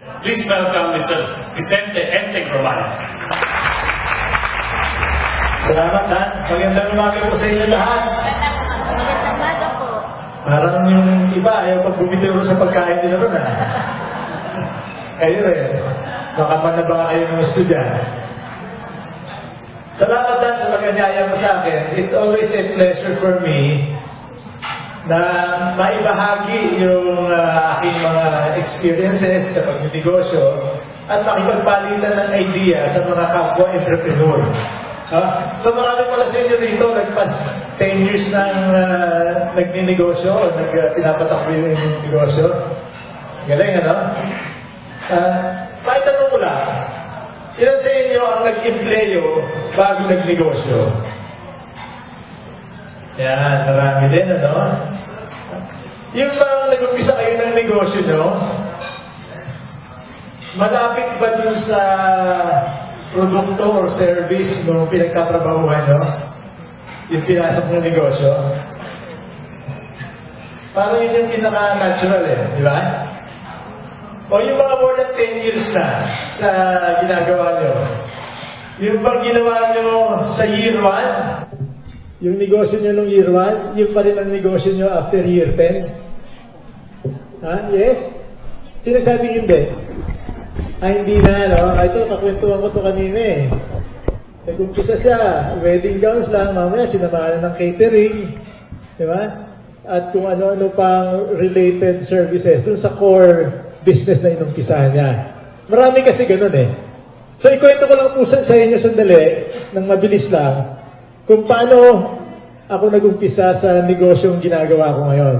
Please welcome Mr. Vicente Enteng Romano. Salamat, Han. Magandang umaga po sa inyo lahat. Magandang umaga po. Parang yung iba, ayaw pag bumitiw sa pagkain din naman, ha? Kayo rin. Baka manaba kayo ng estudyante. Salamat, Han, sa pagkanyaya mo sa akin. It's always a pleasure for me na maibahagi yung aking mga experiences sa pagninegosyo at makipagpalitan ng idea sa mga kapwa-entrepreneur. So marami pala sa inyo rito, nagpas 10 years nang nagninegosyo o pinapatakbo yung negosyo. Galing, ano? Maitanong ko lang, ilan sa inyo ang nag-empleyo bago nagnegosyo? Yan, marami din, ano? Yung bang nag-umpisa kayo ng negosyo nyo, malapit ba dun sa produkto or service nung pinagtatrabahuhan nyo? Yung pinasok ng negosyo? Parang yun yung pinaka-natural di ba? O yung mga more than 10 years na sa ginagawa nyo, yung bang ginawa nyo sa year 1? Yung negosyo nyo nung year 1, yung pa rin ang negosyo nyo after year 10? Yes? Sino sabing hindi? Hindi na, no? Ito, kakwentuhan ko ito kanina Nag-umpisa siya, wedding gowns lang, mamaya sinamahan ng catering, di ba? At kung ano-ano pang related services dun sa core business na inumpisahan niya. Marami kasi ganun So, ikwento ko lang po sa inyo sandali, nang mabilis lang, kung paano ako nag-umpisa sa negosyong ginagawa ko ngayon.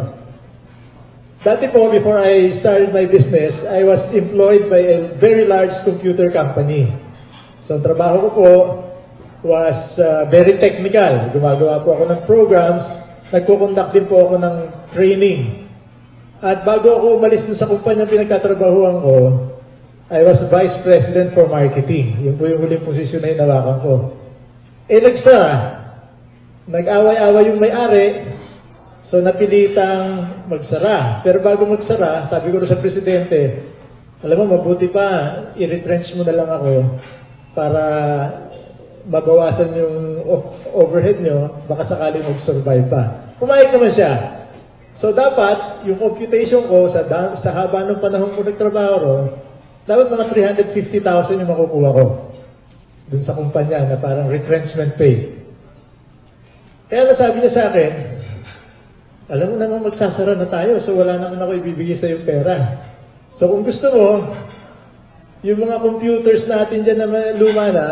Dati po, before I started my business, I was employed by a very large computer company. So, ang trabaho ko po was very technical. Gumagawa po ako ng programs, nagko-conduct din po ako ng training. At bago ako umalis sa kumpanya pinagtatrabahuan ko, I was Vice President for Marketing. Yun po yung huling posisyon na hinawakan ko. Nagsara. Nag-away-away yung may-ari, so napilitang magsara. Pero bago magsara, sabi ko sa presidente, alam mo, mabuti pa, i-retrench mo na lang ako para mabawasan yung overhead nyo, baka sakaling mag-survive pa. Pumayag naman siya. So dapat, yung computation ko sa haba ng panahon ko nagtrabaho ron, dapat mga 350,000 yung makukuha ko dun sa kumpanya na parang retrenchment pay. Kaya nasabi niya sa akin, alam mo naman magsasara na tayo, so wala naman ako ibibigay sa yung pera. So kung gusto mo, yung mga computers natin dyan na luma na,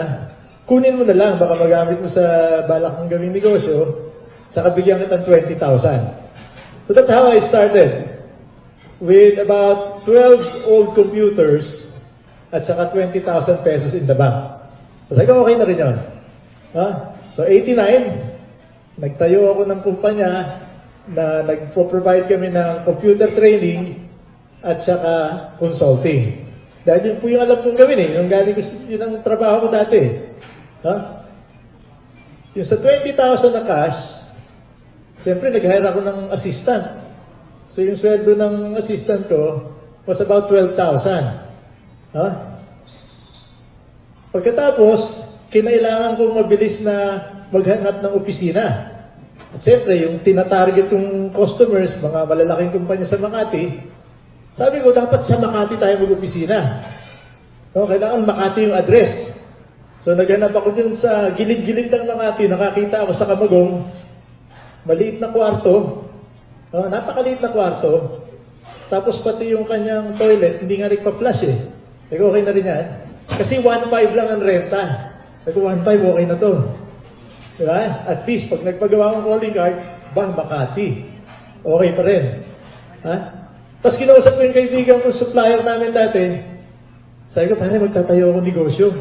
kunin mo na lang, baka magamit mo sa balak ng gawing negosyo, saka bigyan kitang 20,000. So that's how I started. With about 12 old computers at saka 20,000 pesos in the bank. So sabi ko, okay na rin yun. So 89, nagtayo ako ng kumpanya na nagpo-provide kami ng computer training at saka consulting. Dahil yun po yung alam kong gawin Yung galing ko, yun ang trabaho ko dati. Yung sa 20,000 na cash, siyempre nag-hire ako ng assistant. So yung sweldo ng assistant ko was about 12,000. Pagkatapos, kinailangan kong mabilis na maghanap ng opisina. At siyempre, yung tinatarget kong customers, mga malalaking kumpanya sa Makati, sabi ko, dapat sa Makati tayo mag-opisina. Kailangan Makati yung address. So, naghanap ako dun sa gilid-gilid ng Makati, nakakita ako sa Camagong, maliit na kwarto, napakaliit na kwarto, tapos pati yung kanyang toilet, hindi nga nagpa-flush okay na rin yan. Kasi 1.5 lang ang renta. 1.5, okay na to. Diba? At least, pag nagpagawa ng calling card, Makati. Okay pa rin. Tapos kinausap ko yung kaibigan ko, supplier namin dati. Sabi ko, pare, magtatayo akong negosyo.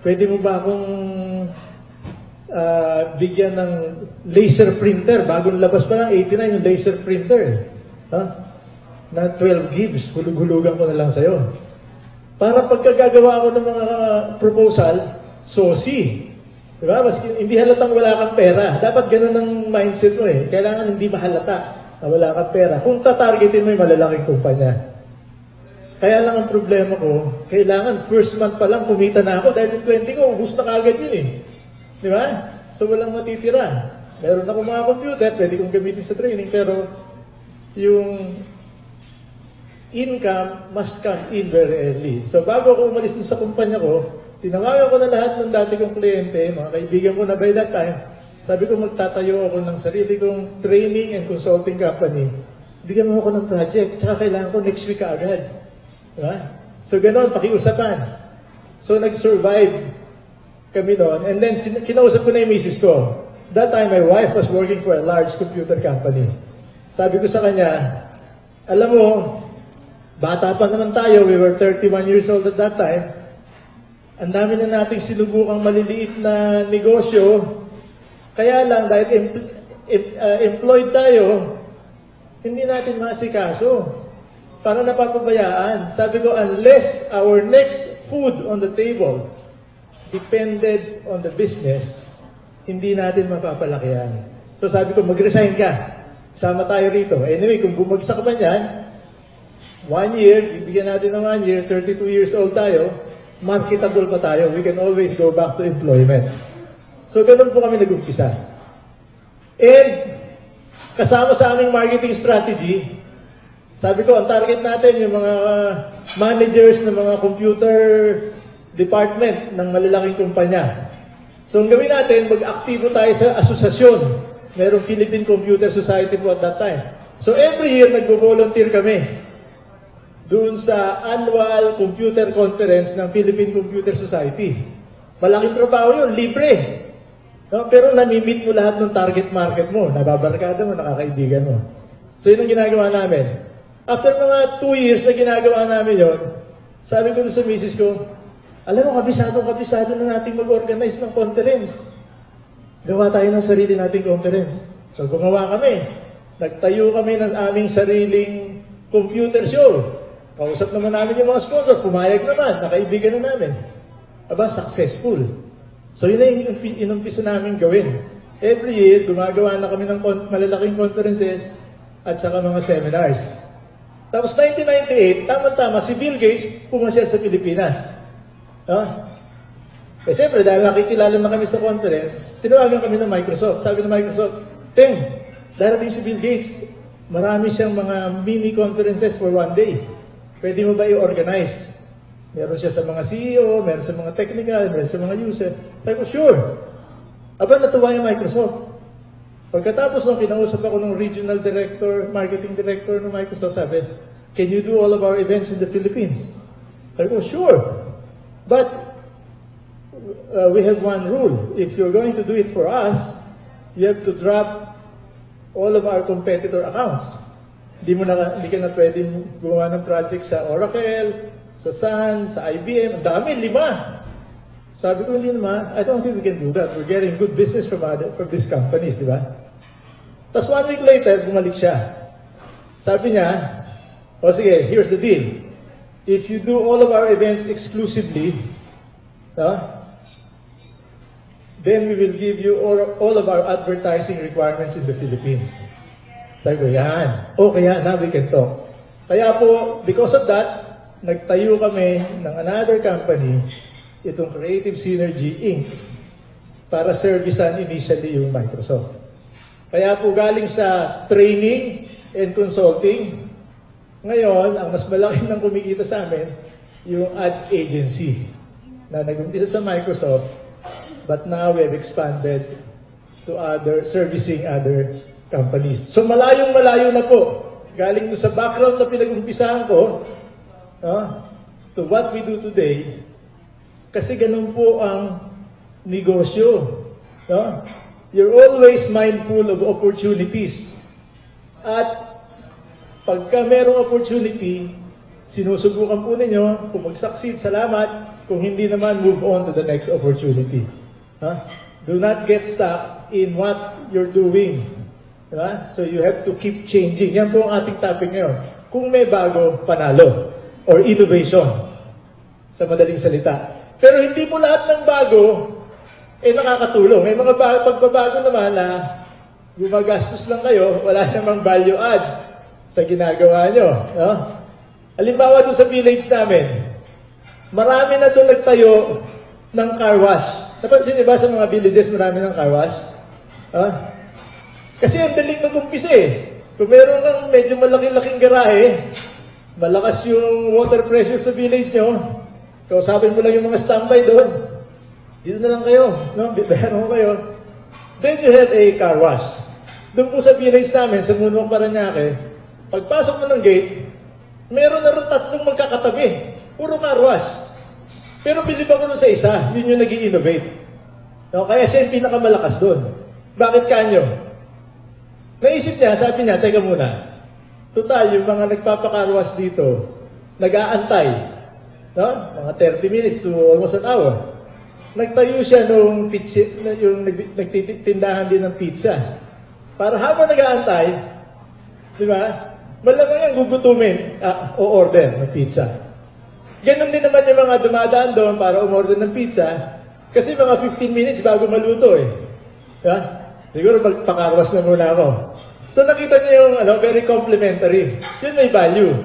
Pwede mo ba akong bigyan ng laser printer? Bagong labas pa lang, 89 yung laser printer. Na 12 gigs, hulug-hulugan ko na lang sa'yo. Para pagkagagawa ko ng mga proposal, sosi. Diba? Maski hindi halatang wala kang pera. Dapat ganun ang mindset mo Kailangan hindi mahalata na wala kang pera. Kung tatargetin mo yung malalaking kumpanya. Kaya lang ang problema ko, kailangan first month pa lang kumita na ako dahil yung 20 ko, ubus na kagad yun eh. Di ba? So walang matitira. Meron ako mga computer, pwede kong gamitin sa training, pero yung income must come in very early. So bago ako umalis dun sa kumpanya ko, tinawagan ko na lahat ng dati kong kliyente, mga kaibigan ko na by that time, sabi ko magtatayo ako ng sarili kong training and consulting company. Bigyan mo ako ng project, tsaka kailangan ko next week agad. Diba? So ganoon, pakiusapan. So nag-survive kami noon, and then kinausap ko na yung misis ko. That time, my wife was working for a large computer company. Sabi ko sa kanya, alam mo, bata pa naman tayo, we were 31 years old at that time. Ang dami na nating sinubukang maliliit na negosyo. Kaya lang, dahil employed tayo, hindi natin masikaso. Para napapabayaan. Sabi ko, unless our next food on the table depended on the business, hindi natin mapapalakihan. So sabi ko, mag-resign ka. Sama tayo rito. Anyway, kung bumagsak man yan, 1 year, bibigyan natin ng 1 year, 32 years old tayo, marketable pa tayo. We can always go back to employment. So, ganun po kami nag-umpisa. And, kasama sa aming marketing strategy, sabi ko, ang target natin, yung mga managers ng mga computer department ng malalaking kumpanya. So, ang gawin natin, mag-aktibo tayo sa asosasyon. Merong Philippine Computer Society po at that time. So, every year, nagbo-volunteer kami doon sa annual computer conference ng Philippine Computer Society. Malaking trabaho yun, libre. No? Pero namimit mo lahat ng target market mo, nababarkada mo, nakakaibigan mo. So yun ang ginagawa namin. After mga 2 years na ginagawa namin yun, sabi ko sa misis ko, alam mo, kabisado na natin mag-organize ng conference. Gawa tayo ng sarili nating conference. So gumawa kami. Nagtayo kami ng aming sariling computer show. Kausap naman namin yung mga sponsor, pumayag naman, nakaibigan na namin. Aba, successful. So yun na yung inumpisa namin gawin. Every year, gumagawa na kami ng malalaking conferences at saka mga seminars. Tapos 1998, tama-tama, si Bill Gates pumasyal sa Pilipinas. No? Eh siyempre, dahil nakikilala na kami sa conference, tinawagan kami ng Microsoft. Sabi ng Microsoft, Ting, darating si Bill Gates, marami siyang mga mini conferences for 1 day. Pwede mo ba i-organize? Meron siya sa mga CEO, meron sa mga technical, meron sa mga user. Sabi ko, sure. Aba, natuwa yung Microsoft. Pagkatapos nung kinausap ako ng regional director, marketing director ng Microsoft, sabi, can you do all of our events in the Philippines? Sabi ko, sure. But we have one rule. If you're going to do it for us, you have to drop all of our competitor accounts. Hindi ka na pwedeng gumawa ng project sa Oracle, sa Sun, sa IBM. Ang dami, 5. Sabi ko, hindi naman, I don't think we can do that. We're getting good business from these companies, di ba? Tapos 1 week later, bumalik siya. Sabi niya, o sige, here's the deal. If you do all of our events exclusively, then we will give you all of our advertising requirements in the Philippines. Sabi ko, yan. Okay, now we can talk. Kaya po, because of that, nagtayo kami ng another company, itong Creative Synergy Inc., para servicean initially yung Microsoft. Kaya po galing sa training and consulting, ngayon, ang mas malaki ng kumikita sa amin, yung ad agency na nag-umpisa sa Microsoft, but now we have expanded to servicing other companies. So malayong-malayo na po. Galing mo sa background na pinag-umpisahan ko, to what we do today, kasi ganun po ang negosyo. You're always mindful of opportunities. At pagka merong opportunity, sinusubukan po ninyo, kung mag-succeed, salamat. Kung hindi naman, move on to the next opportunity. Do not get stuck in what you're doing. So you have to keep changing. Yan po ang ating topic ngayon. Kung may bago, panalo. Or innovation. Sa madaling salita. Pero hindi po lahat ng bago, nakakatulong. May mga pagbabago naman na gumagastos lang kayo, wala namang value add sa ginagawa nyo. Halimbawa doon sa village namin, marami na doon nagtayo ng car wash. Napansin niyo ba sa mga villages marami ng car wash? Ha? Kasi ang daling mag-umpisa eh. Kung meron kang medyo malaki-laking garahe, malakas yung water pressure sa village nyo, kausapin mo lang yung mga standby doon. Dito na lang kayo, no? Bayaran mo kayo. Then you have a car wash. Doon po sa village namin, sa Munwang Paranaque, pagpasok mo ng gate, meron na rin 3 magkakatabi. Puro car wash. Pero bilib ako nun sa isa, yun yung nag-i-innovate. No? Kaya siya yung pinakamalakas doon. Bakit kanyo? Naisip niya, sabi niya, teka muna, total, yung mga nagpapakarwas dito, nag-aantay, no? Mga 30 minutes to almost an hour. Nagtayo siya nung pizza, yung nagtitindahan din ng pizza. Para habang nag-aantay, di ba, malamang yung gugutumin, o order ng pizza. Ganon din naman yung mga dumadaan doon para umorder ng pizza, kasi mga 15 minutes bago maluto eh. Diba? Siguro magpakarwas na muna ako. So nakita niyo yung very complimentary. Yun may value.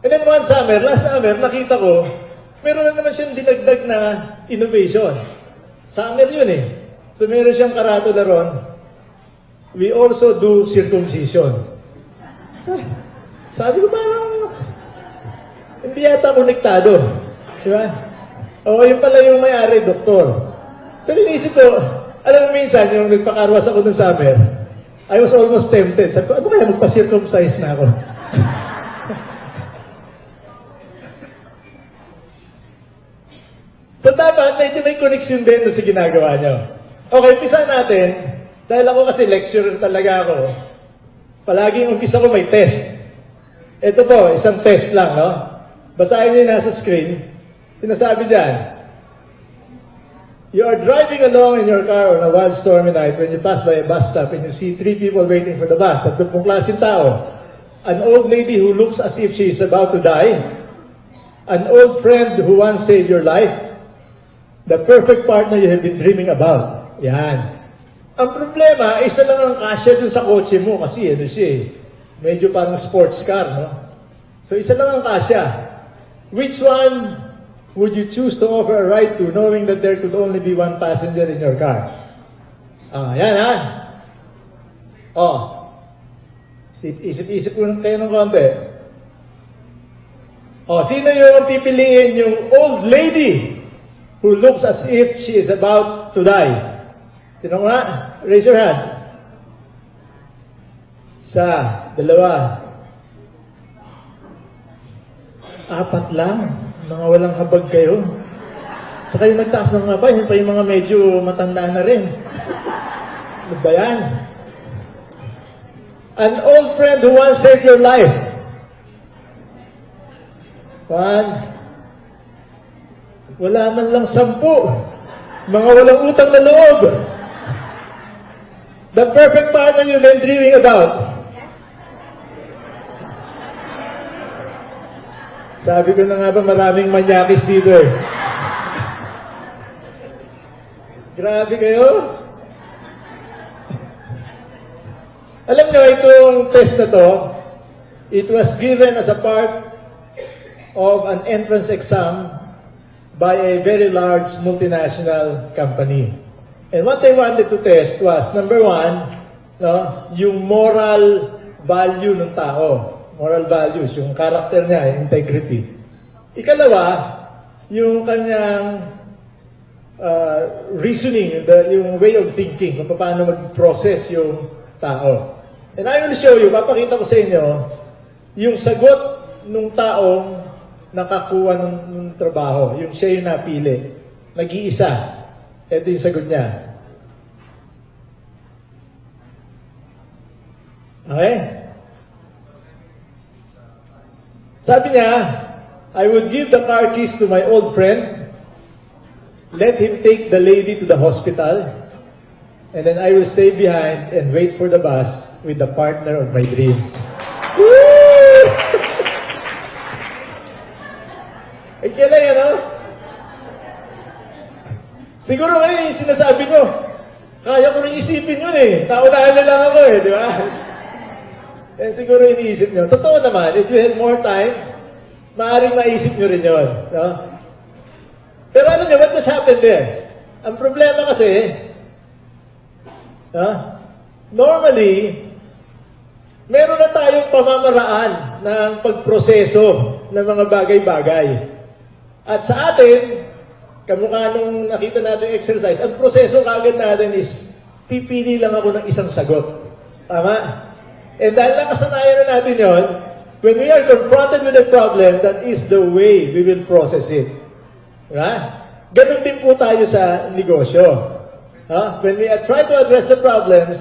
And then one summer, last summer, nakita ko, meron na naman siyang dinagdag na innovation. Summer yun eh. So meron siyang karatula ron. We also do circumcision. Sabi ko parang, hindi yata konektado. Diba? O yun pala yung may-ari, doktor. Pero inisip ko, alam mo minsan, yung nagpakarwas ako ng summer, I was almost tempted. Sabi ko, ano kaya magpa-circumcise na ako? So dapat, medyo may connection din sa ginagawa nyo. Okay, umpisa natin. Dahil ako kasi lecturer talaga ako. Palaging umpisa ko may test. Ito po, isang test lang, no? Basahin niyo nasa screen. Sinasabi dyan, you are driving along in your car on a wild stormy night when you pass by a bus stop and you see 3 people waiting for the bus. At pong klaseng tao. An old lady who looks as if she is about to die. An old friend who once saved your life. The perfect partner you have been dreaming about. Yan. Ang problema, isa lang ang kasya dun sa kotse mo kasi ano siya eh. Medyo parang sports car, no? So isa lang ang kasya. Which one would you choose to offer a ride to knowing that there could only be one passenger in your car? Yan ha. Isip-isip ko kayo ng konti. Sino yung pipiliin yung old lady who looks as if she is about to die? Sino nga? Raise your hand. Isa, dalawa. 4 lang. Mga walang habag kayo. Saka yung nagtaas ng ngabay, yun pa yung mga medyo matanda na rin. Ano ba yan? An old friend who once saved your life. 1. Wala man lang 10. Mga walang utang na loob. The perfect partner you've been dreaming about. Sabi ko na nga ba, maraming manyakis dito eh. Grabe kayo. Alam nyo, itong test na to, it was given as a part of an entrance exam by a very large multinational company. And what they wanted to test was, number 1, no, yung moral value ng tao. Moral values, yung character niya, yung integrity. Ikalawa, yung kanyang reasoning, yung way of thinking, kung paano mag-process yung tao. And I will show you, papakita ko sa inyo, yung sagot ng taong nakakuha ng trabaho, yung siya yung napili, nag-iisa. Ito yung sagot niya. Okay? Sabi niya, I would give the car keys to my old friend, let him take the lady to the hospital, and then I will stay behind and wait for the bus with the partner of my dreams. Woo! Ay, kailan yan, no? Siguro ngayon yung sinasabi nyo, kaya ko rin isipin yun eh. Naunahan na lang ako eh, di ba? Yan siguro iniisip nyo. Totoo naman, if you had more time, Maaaring maisip nyo rin yun. No? Pero alam nyo, what has happened there? Ang problema kasi, normally, meron na tayong pamamaraan ng pagproseso ng mga bagay-bagay. At sa atin, kamukha nung nakita natin yung exercise, ang proseso kagad natin is, pipili lang ako ng isang sagot. Tama? And dahil nakasanayan na natin yon, when we are confronted with a problem, that is the way we will process it. Right? Ganun din po tayo sa negosyo. When we try to address the problems,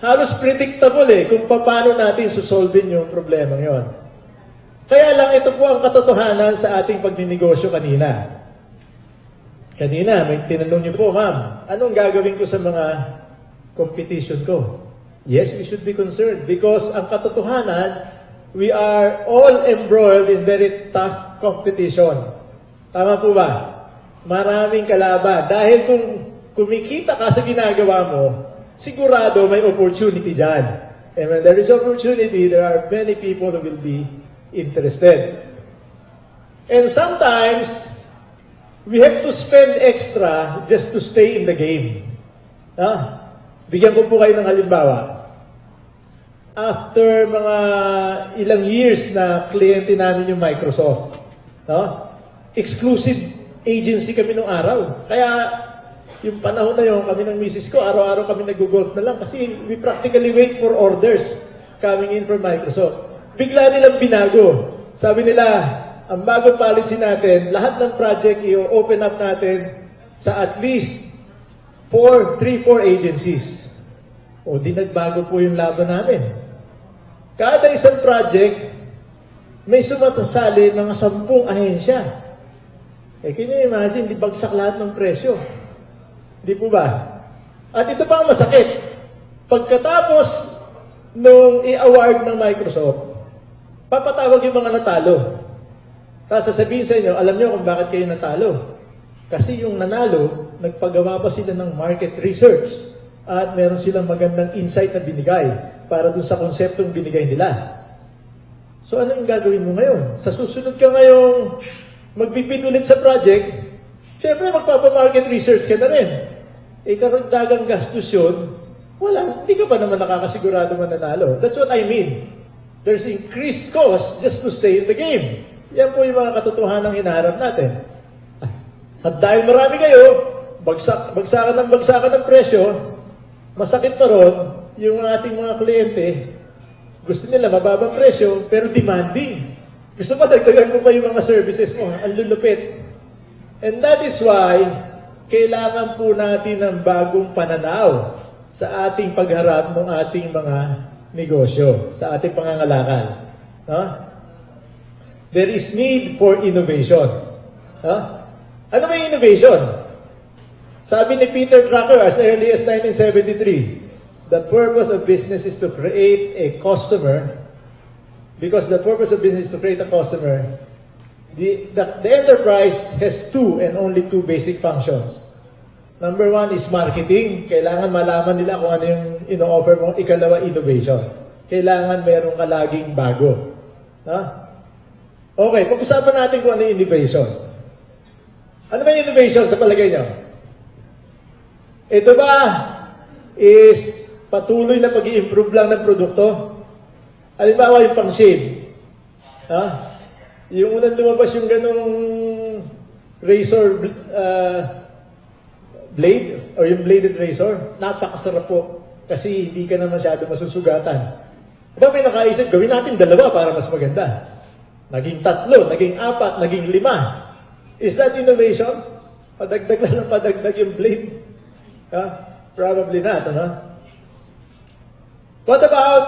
halos predictable kung paano natin susolvin yung problema yon. Kaya lang ito po ang katotohanan sa ating pagninegosyo kanina. Kanina, may tinanong niyo po, ma'am, anong gagawin ko sa mga competition ko? Yes, we should be concerned because ang katotohanan, we are all embroiled in very tough competition. Tama po ba? Maraming kalaban. Dahil kung kumikita ka sa ginagawa mo, sigurado may opportunity dyan. And when there is opportunity, there are many people who will be interested. And sometimes, we have to spend extra just to stay in the game. Bigyan ko po kayo ng halimbawa. After mga ilang years na kliyente namin yung Microsoft, exclusive agency kami nung araw. Kaya yung panahon na yun, kami ng misis ko, araw-araw kami nag-golf na lang kasi we practically wait for orders coming in from Microsoft. Bigla nilang binago. Sabi nila, ang bagong policy natin, lahat ng project i-open up natin sa at least 3-4 agencies. O di nagbago po yung laban namin. Kada isang project, may sumatasali mga 10 ahensya. Can you imagine, di bagsak lahat ng presyo. Di po ba? At ito pa ang masakit. Pagkatapos nung i-award ng Microsoft, papatawag yung mga natalo. Tapos sasabihin sa inyo, alam nyo kung bakit kayo natalo. Kasi yung nanalo, nagpagawa pa sila ng market research at meron silang magandang insight na binigay para dun sa konseptong binigay nila. So ano yung gagawin mo ngayon? Sa susunod ka ngayong magbibid ulit sa project, syempre magpapamarket research ka na rin. Karagdagang gastos yun, wala, hindi ka pa naman nakakasigurado mananalo. That's what I mean. There's increased cost just to stay in the game. Yan po yung mga katotohanan ng hinaharap natin. At dahil marami kayo, bagsakan ng presyo, masakit pa ron, yung ating mga kliyente, gusto nila mababang presyo, pero demanding. Gusto pa dagdagan mo pa yung mga services mo, ang lulupit. And that is why, kailangan po natin ng bagong pananaw sa ating pagharap ng ating mga negosyo, sa ating pangangalakal. There is need for innovation. Ano ba yung innovation? Sabi ni Peter Drucker as early as 1973, the purpose of business is to create a customer. Because the purpose of business is to create a customer, the enterprise has 2 and only 2 basic functions. Number 1 is marketing. Kailangan malaman nila kung ano yung ino-offer mo. Ikalawa, innovation. Kailangan meron ka laging bago. Okay, pag-usapan natin kung ano yung innovation. Ano ba yung innovation sa palagay niyo? Ito ba is patuloy na pag-i-improve lang ng produkto? Halimbawa yung pang-shave. Yung unang lumabas yung ganong razor blade, or yung bladed razor, napakasarap po. Kasi hindi ka na masyado masusugatan. Diba may nakaisip, gawin natin 2 para mas maganda. Naging 3, naging 4, naging 5. Is that innovation? Padagdag lang ng padagdag yung blade? Probably not, What about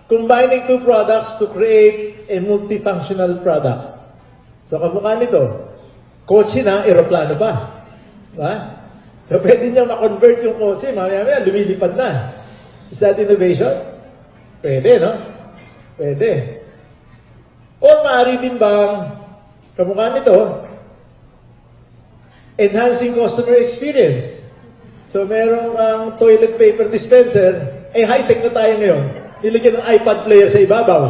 combining 2 products to create a multifunctional product? So, kamukha nito, kotse na, aeroplano pa. So, pwede niya ma-convert yung kotse, mamaya lumilipad na. Is that innovation? Pwede, no? Pwede. O maaari din bang, kamukha nito, enhancing customer experience. So, merong ang toilet paper dispenser, high-tech na tayo ngayon. Nilagyan ng iPad player sa ibabaw.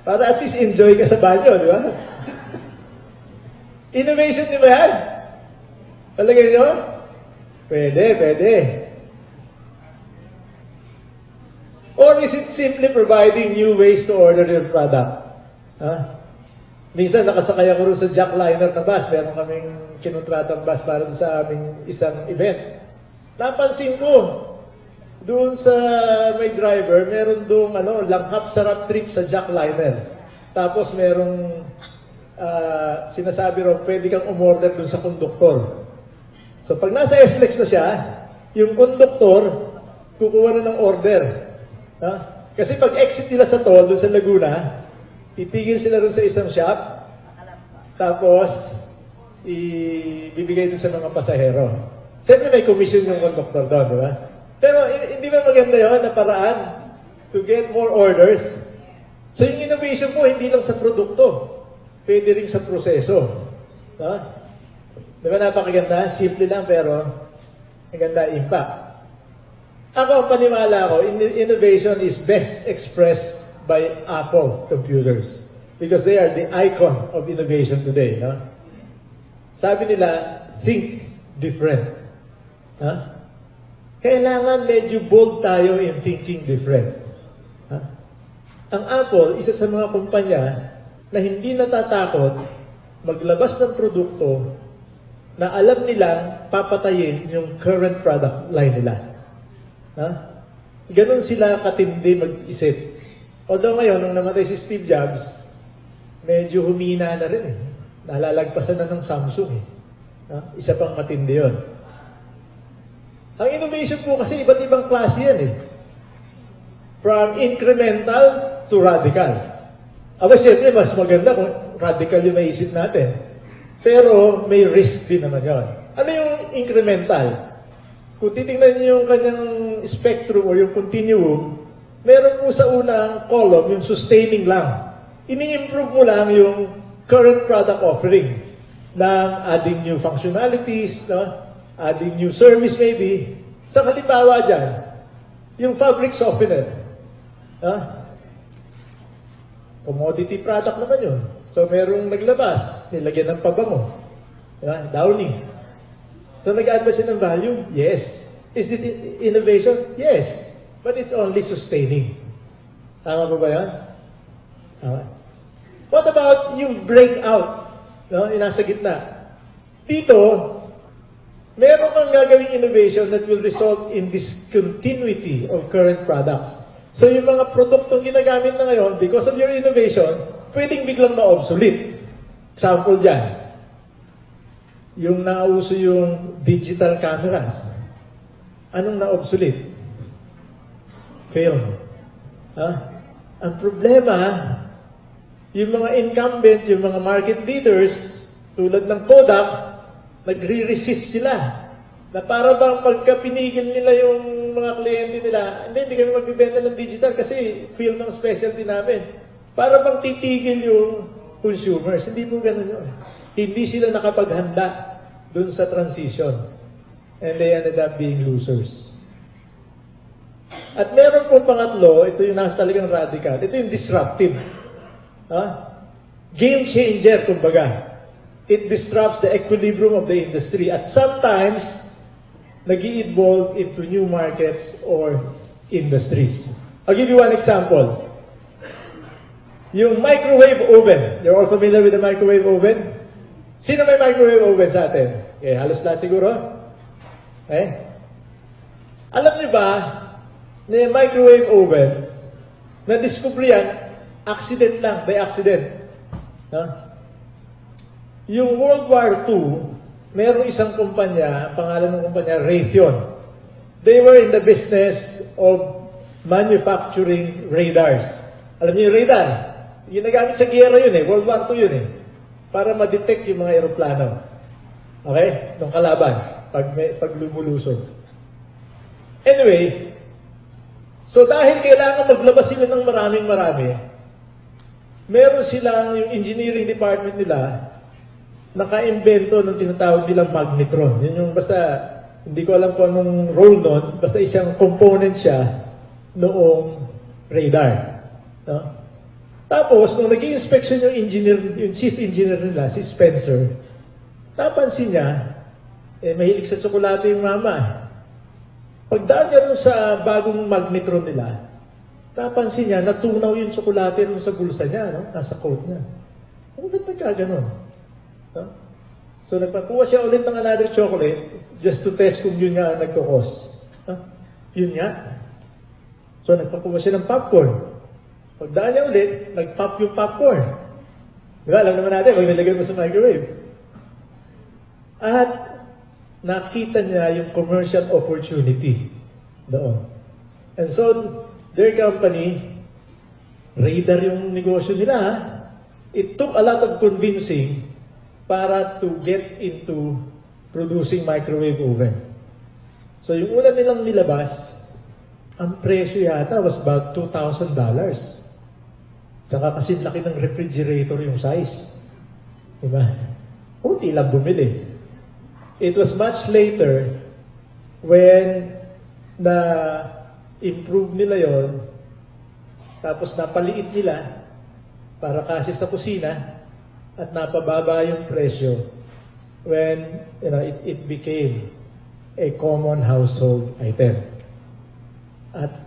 Para at least enjoy ka sa banyo, di ba? Innovation, di ba yan? Palagay nyo? Pwede, pwede. Or is it simply providing new ways to order your product? Ha? Minsan nakasakay ako rin sa jackliner na bus. Meron kaming kinutratang bus para sa aming isang event. Napansin ko, doon sa may driver, meron doon langhap sarap trip sa jackliner. Tapos merong sinasabi rin, pwede kang umorder doon sa konduktor. So pag nasa SLEX na siya, yung konduktor, kukuha na ng order. Ha? Kasi pag exit nila sa toll, doon sa Laguna, titigil sila doon sa isang shop, tapos ibibigay doon sa mga pasahero. Siyempre may commission yung konduktor doon, di ba? Pero hindi ba maganda yun na paraan to get more orders? So yung innovation po, hindi lang sa produkto, pwede rin sa proseso. Ha? Di ba napakaganda? Simple lang pero maganda impact. Ako, paniwala ko, innovation is best expressed by Apple computers because they are the icon of innovation today. No? Sabi nila, think different. Ha? Kailangan medyo bold tayo in thinking different. Ha? Ang Apple, isa sa mga kumpanya na hindi natatakot maglabas ng produkto na alam nilang papatayin yung current product line nila. Ha? Ganon sila katindi mag-isip. Although ngayon, nung namatay si Steve Jobs, medyo humina na rin. Nalalagpasan na ng Samsung. Ha? Isa pang matindi yun. Ang innovation po kasi iba't ibang klase yan. From incremental to radical. Aba, siyempre, mas maganda kung radical yung naisip natin. Pero may risk din naman yun. Ano yung incremental? Kung titingnan niyo yung kanyang spectrum o yung continuum, meron po sa unang column yung sustaining lang. Ini-improve mo lang yung current product offering ng adding new functionalities, no? Adding new service maybe. Sa halimbawa dyan, yung fabric softener. Commodity product naman yun. So merong naglabas, nilagyan ng pabango. Downy. So nag-add ba siya ng value? Yes. Is it innovation? Yes. But it's only sustaining. Tama ba yan? What about yung breakout? No? Yung nasa gitna. Dito, meron kang gagawing innovation that will result in discontinuity of current products. So yung mga produktong ginagamit na ngayon, because of your innovation, pwedeng biglang ma-obsolete. Example dyan. Yung nauso yung digital cameras. Anong na-obsolete? Film. Ang problema, yung mga incumbent, yung mga market leaders, tulad ng Kodak, nagre-resist sila. Na para bang pagka pinigil nila yung mga kliyente nila, hindi kami magbibenta ng digital kasi film ng specialty namin. Para bang titigil yung consumers. Hindi po ganun yun. Hindi sila nakapaghanda dun sa transition. And they ended up being losers. At meron pong pangatlo, ito yung talagang radical. Ito yung disruptive. Game changer, kumbaga. It disrupts the equilibrium of the industry. At sometimes, nag-i-evolve into new markets or industries. I'll give you one example. Yung microwave oven. You're all familiar with the microwave oven? Sino may microwave oven sa atin? Okay, halos lahat siguro. Alam niyo ba na yung microwave oven, na-discover yan, accident lang, by accident. Yung World War II, merong isang kumpanya, pangalan ng kumpanya, Raytheon. They were in the business of manufacturing radars. Alam niyo yung radar? Ginagamit sa giyera yun World War II yun para ma-detect yung mga aeroplano. Okay? Nung kalaban, pag lumulusog. Anyway, so dahil kailangan maglabas sila ng marami, meron silang yung engineering department nila, naka-invento ng tinatawag nilang magnetron. Yun yung basta, hindi ko alam kung anong role nun, basta isang component siya noong radar. No? Tapos, nung nag-i-inspection yung engineer, yung chief engineer nila, si Spencer, napansin niya, mahilig sa tsokolate yung mama. Pagdaan niya rin sa bagong magnetron nila, napansin niya, natunaw yung tsokolate rin sa bulsa niya, no? Nasa coat niya. Ano ba't nagkaganon? No? So, nagpakuha siya ulit ng another chocolate just to test kung yun nga ang nagkakos. No? Yun nga. So, nagpakuha siya ng popcorn. Pagdaan niya ulit, nag-pop yung popcorn. Diba? Alam naman natin, pag nilagay mo sa microwave. At nakita niya yung commercial opportunity doon. And so, their company, radar yung negosyo nila. It took a lot of convincing para to get into producing microwave oven. So, yung una nilang nilabas, ang presyo yata was about $2,000. Tsaka kasi laki ng refrigerator yung size. Diba? Kunti lang bumili. It was much later when na-improve nila yon, tapos napaliit nila para kasi sa kusina at napababa yung presyo when it became a common household item. At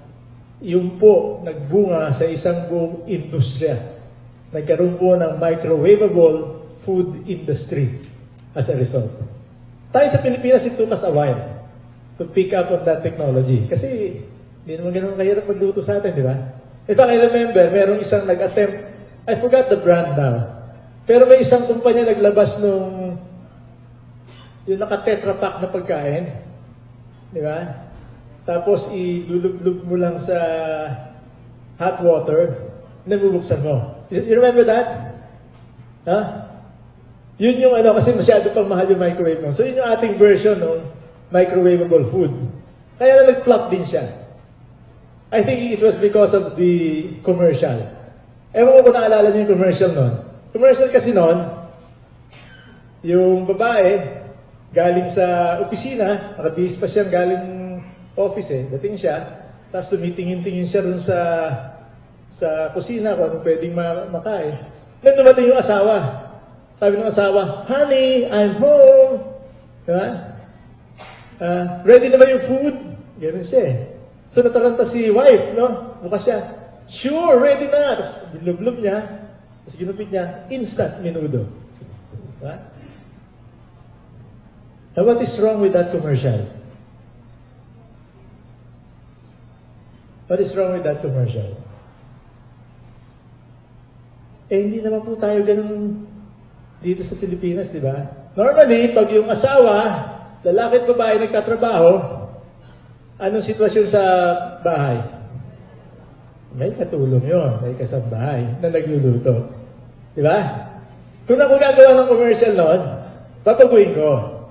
yung po nagbunga sa isang buong industriya. Nagkaroon po ng microwavable food industry as a result. Tayo sa Pilipinas, it took us a while to pick up on that technology. Kasi hindi naman ganun kahirap magluto sa atin, di ba? In fact, I remember, merong isang nag-attempt, I forgot the brand now, pero may isang kumpanya naglabas nung yung naka-tetra pack na pagkain, di ba? Tapos, ilulublog mo lang sa hot water, nabubuksan mo. You remember that? Ha? Yun yung kasi masyado pang mahal yung microwave mo. So, yun yung ating version ng microwavable food. Kaya na nag-flop din siya. I think it was because of the commercial. Ewan ko kung naalala niyo yung commercial nun. Commercial kasi nun, yung babae, galing sa opisina, nakabihis pa siyang galing office dating siya, tapos tumitingin-tingin siya dun sa kusina kung anong pwedeng makain. Then dumating yung asawa. Sabi ng asawa, "Honey, I'm home." Diba? Ready na ba yung food? Ganun siya eh. So nataranta si wife, no? Bukas siya, "Sure, ready na." Tapos binlublob niya, tapos ginupit niya, instant menudo. Diba? Now what is wrong with that commercial? What is wrong with that commercial? Hindi naman po tayo ganun dito sa Pilipinas, di ba? Normally, pag yung asawa, lalaki at babae nagtatrabaho, anong sitwasyon sa bahay? May katulong yun, may kasambahay na nagluluto. Di ba? Kung ako gagawa ng commercial noon, papaguin ko.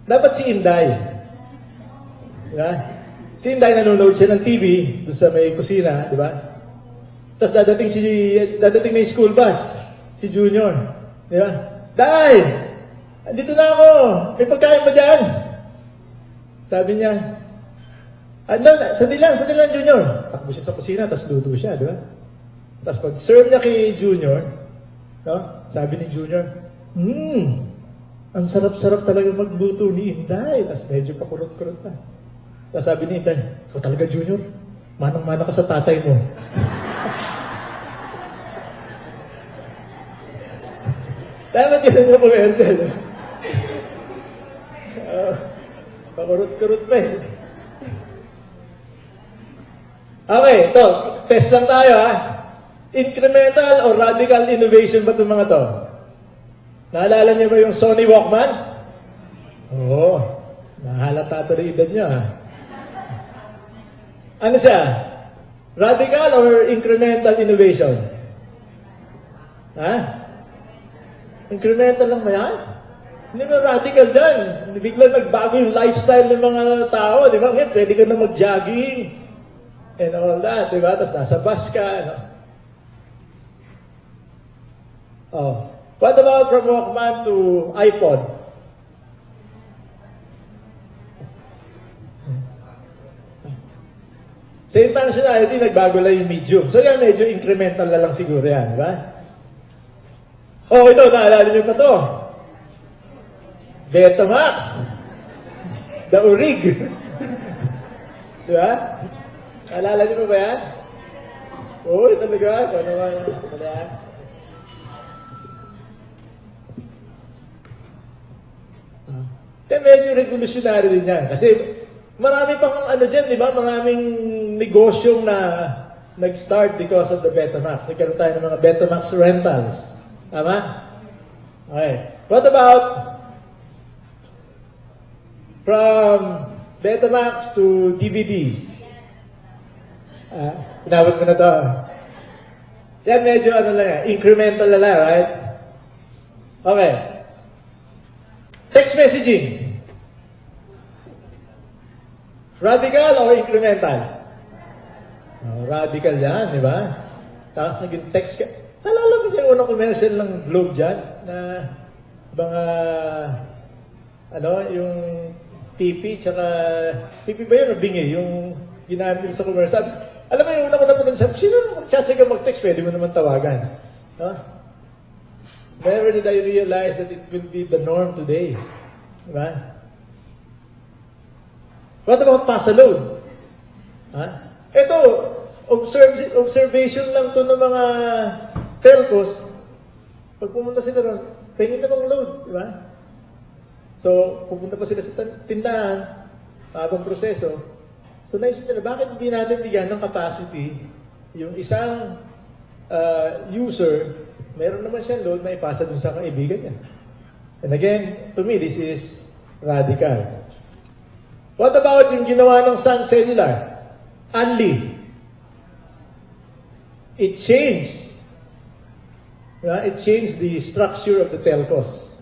Dapat si Inday. Di ba? Si Inday nanonood siya ng TV doon sa may kusina, di ba? Tapos dadating na yung school bus, si Junior. Di ba? "Day! Andito na ako! May pagkain ba dyan?" Sabi niya, sandali lang, Junior." Takbo siya sa kusina, tapos luto siya, di ba? Tapos pag-serve niya kay Junior, no? Sabi ni Junior, ang sarap-sarap talaga magluto ni Inday. Tapos medyo pakurot-kurot pa. Tapos sabi ni Inday, "Ikaw talaga, Junior, manang-mana ka sa tatay mo." Dapat yun yung commercial. Pakurot-kurot pa eh. Okay, ito. Test lang tayo ha. Incremental or radical innovation ba itong mga to? Naalala niyo ba yung Sony Walkman? Oo. Nahalata ito na edad niyo ha. Ano siya? Radical or incremental innovation? Ha? Incremental lang ba yan? Hindi mo radical dyan. Biglang nagbago yung lifestyle ng mga tao. Di ba? Ngayon, pwede ka na mag-jogging and all that. Di ba? Tapos nasa bus ka. No? Oh. What about from Walkman to iPod? Same functionality, nagbago lang yung medium. So yan, medyo incremental na lang siguro yan, di ba? Oh, ito, naalala niyo pa to. Betamax. The Urig. Di ba? Naalala niyo pa ba yan? Oo, talaga. Ano naman? Ano yan? Kaya medyo revolutionary din yan. Kasi marami pang ano dyan, di ba? Maraming negosyong na nag-start because of the Betamax. Nagkaroon tayo ng mga Betamax rentals. Tama? Okay. What about from Betamax to DVDs? Inabot mo na to. Yan medyo ano lang yan, incremental na lang, right? Okay. Text messaging. Radical or incremental? Radical yan, di ba? Tapos naging text ka. Nalala mo yung unang commercial ng Globe dyan? Na mga, ano, yung PP, tsaka, PP ba yun o bingi? Yung ginamit sa commercial. Alam mo yung una ko na po sabi, sino magsasaga mag-text? Pwede mo naman tawagan. Huh? Never did I realize that it will be the norm today. Diba? What about pass-a-load? Huh? Ito, observation lang to ng mga telcos. Pag pumunta sila ron, pengin na bang load, di ba? So, pupunta pa sila sa tindahan, habang proseso. So, naisip nila, bakit hindi natin bigyan ng capacity yung isang user, meron naman siyang load, may ipasa dun sa kaibigan niya. And again, to me, this is radical. What about yung ginawa ng Sun Cellular? Unli. It changed. It changed the structure of the telcos.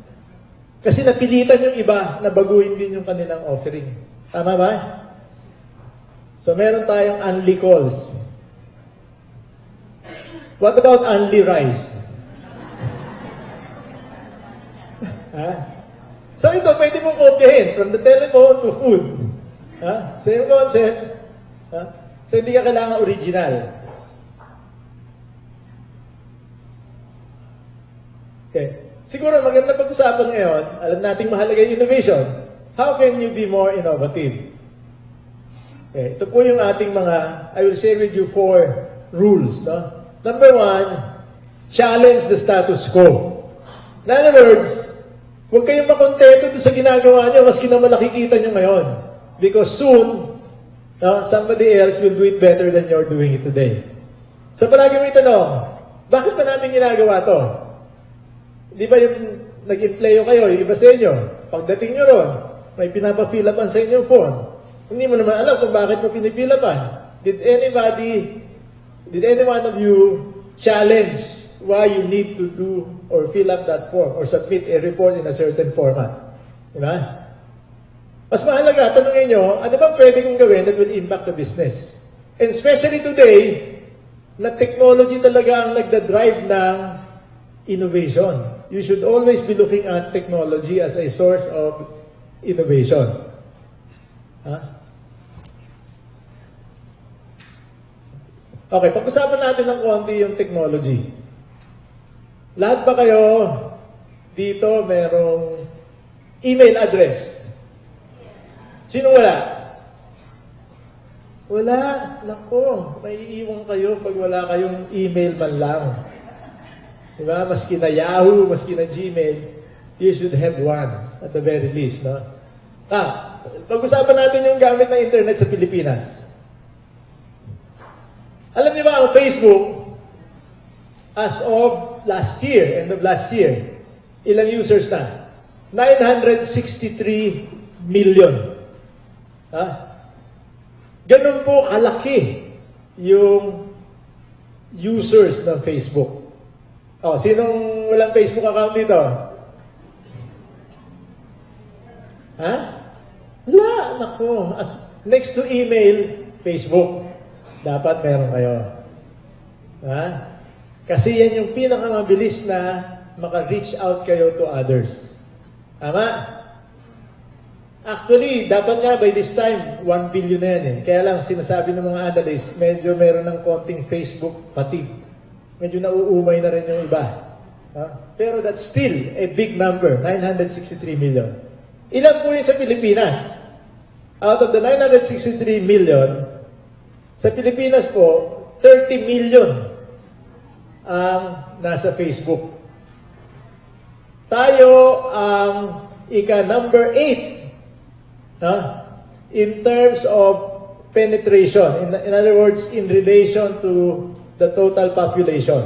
Kasi napilitan yung iba na baguhin din yung kanilang offering. Tama ba? So meron tayong unli calls. What about unli rice? So ito, pwede mong kopyahin from the telephone to food. Same concept. So hindi ka kailangan original. Okay. Siguro maganda pag-usapan ngayon, alam nating mahalaga yung innovation. How can you be more innovative? Okay. Ito po yung ating mga, I will share with you 4 rules. No? Number 1, challenge the status quo. In other words, huwag kayong makontento doon sa ginagawa nyo, maski na malakikita nyo ngayon. Because soon, somebody else will do it better than you're doing it today. So palagi mo itanong, bakit pa natin ginagawa to? Di ba yung nag-employo kayo, yung iba sa inyo, pagdating nyo ron, may pinapafilapan sa inyong phone. Hindi mo naman alam kung bakit mo pinipilapan. Did any one of you challenge why you need to do or fill up that form or submit a report in a certain format? Diba? Mas mahalaga, tanongin nyo, ano bang pwede kong gawin that will impact the business? And especially today, na technology talaga ang nagda-drive ng innovation. You should always be looking at technology as a source of innovation. Okay, pag-usapan natin ng konti yung technology. Lahat ba kayo dito merong email address? Sino wala? Wala. Nako, may iiwan kayo pag wala kayong email man lang. Diba? Maski na Yahoo, maski na Gmail, you should have one at the very least. No? Pag-usapan natin yung gamit ng internet sa Pilipinas. Alam niyo ba ang Facebook, as of last year, end of last year, ilang users na? 963 million. Ganun po kalaki yung users ng Facebook. Sinong walang Facebook account dito? Wala, nako. Next to email, Facebook. Dapat meron kayo. Kasi yan yung pinakamabilis na maka-reach out kayo to others. Tama? Actually, dapat nga by this time, 1 billion na yan eh. Kaya lang, sinasabi ng mga analysts, medyo meron ng konting Facebook fatigue. Medyo nauumay na rin yung iba. Pero that's still a big number, 963 million. Ilan po yun sa Pilipinas? Out of the 963 million, sa Pilipinas po, 30 million ang nasa Facebook. Tayo ang number 8 in terms of penetration. In other words, in relation to the total population.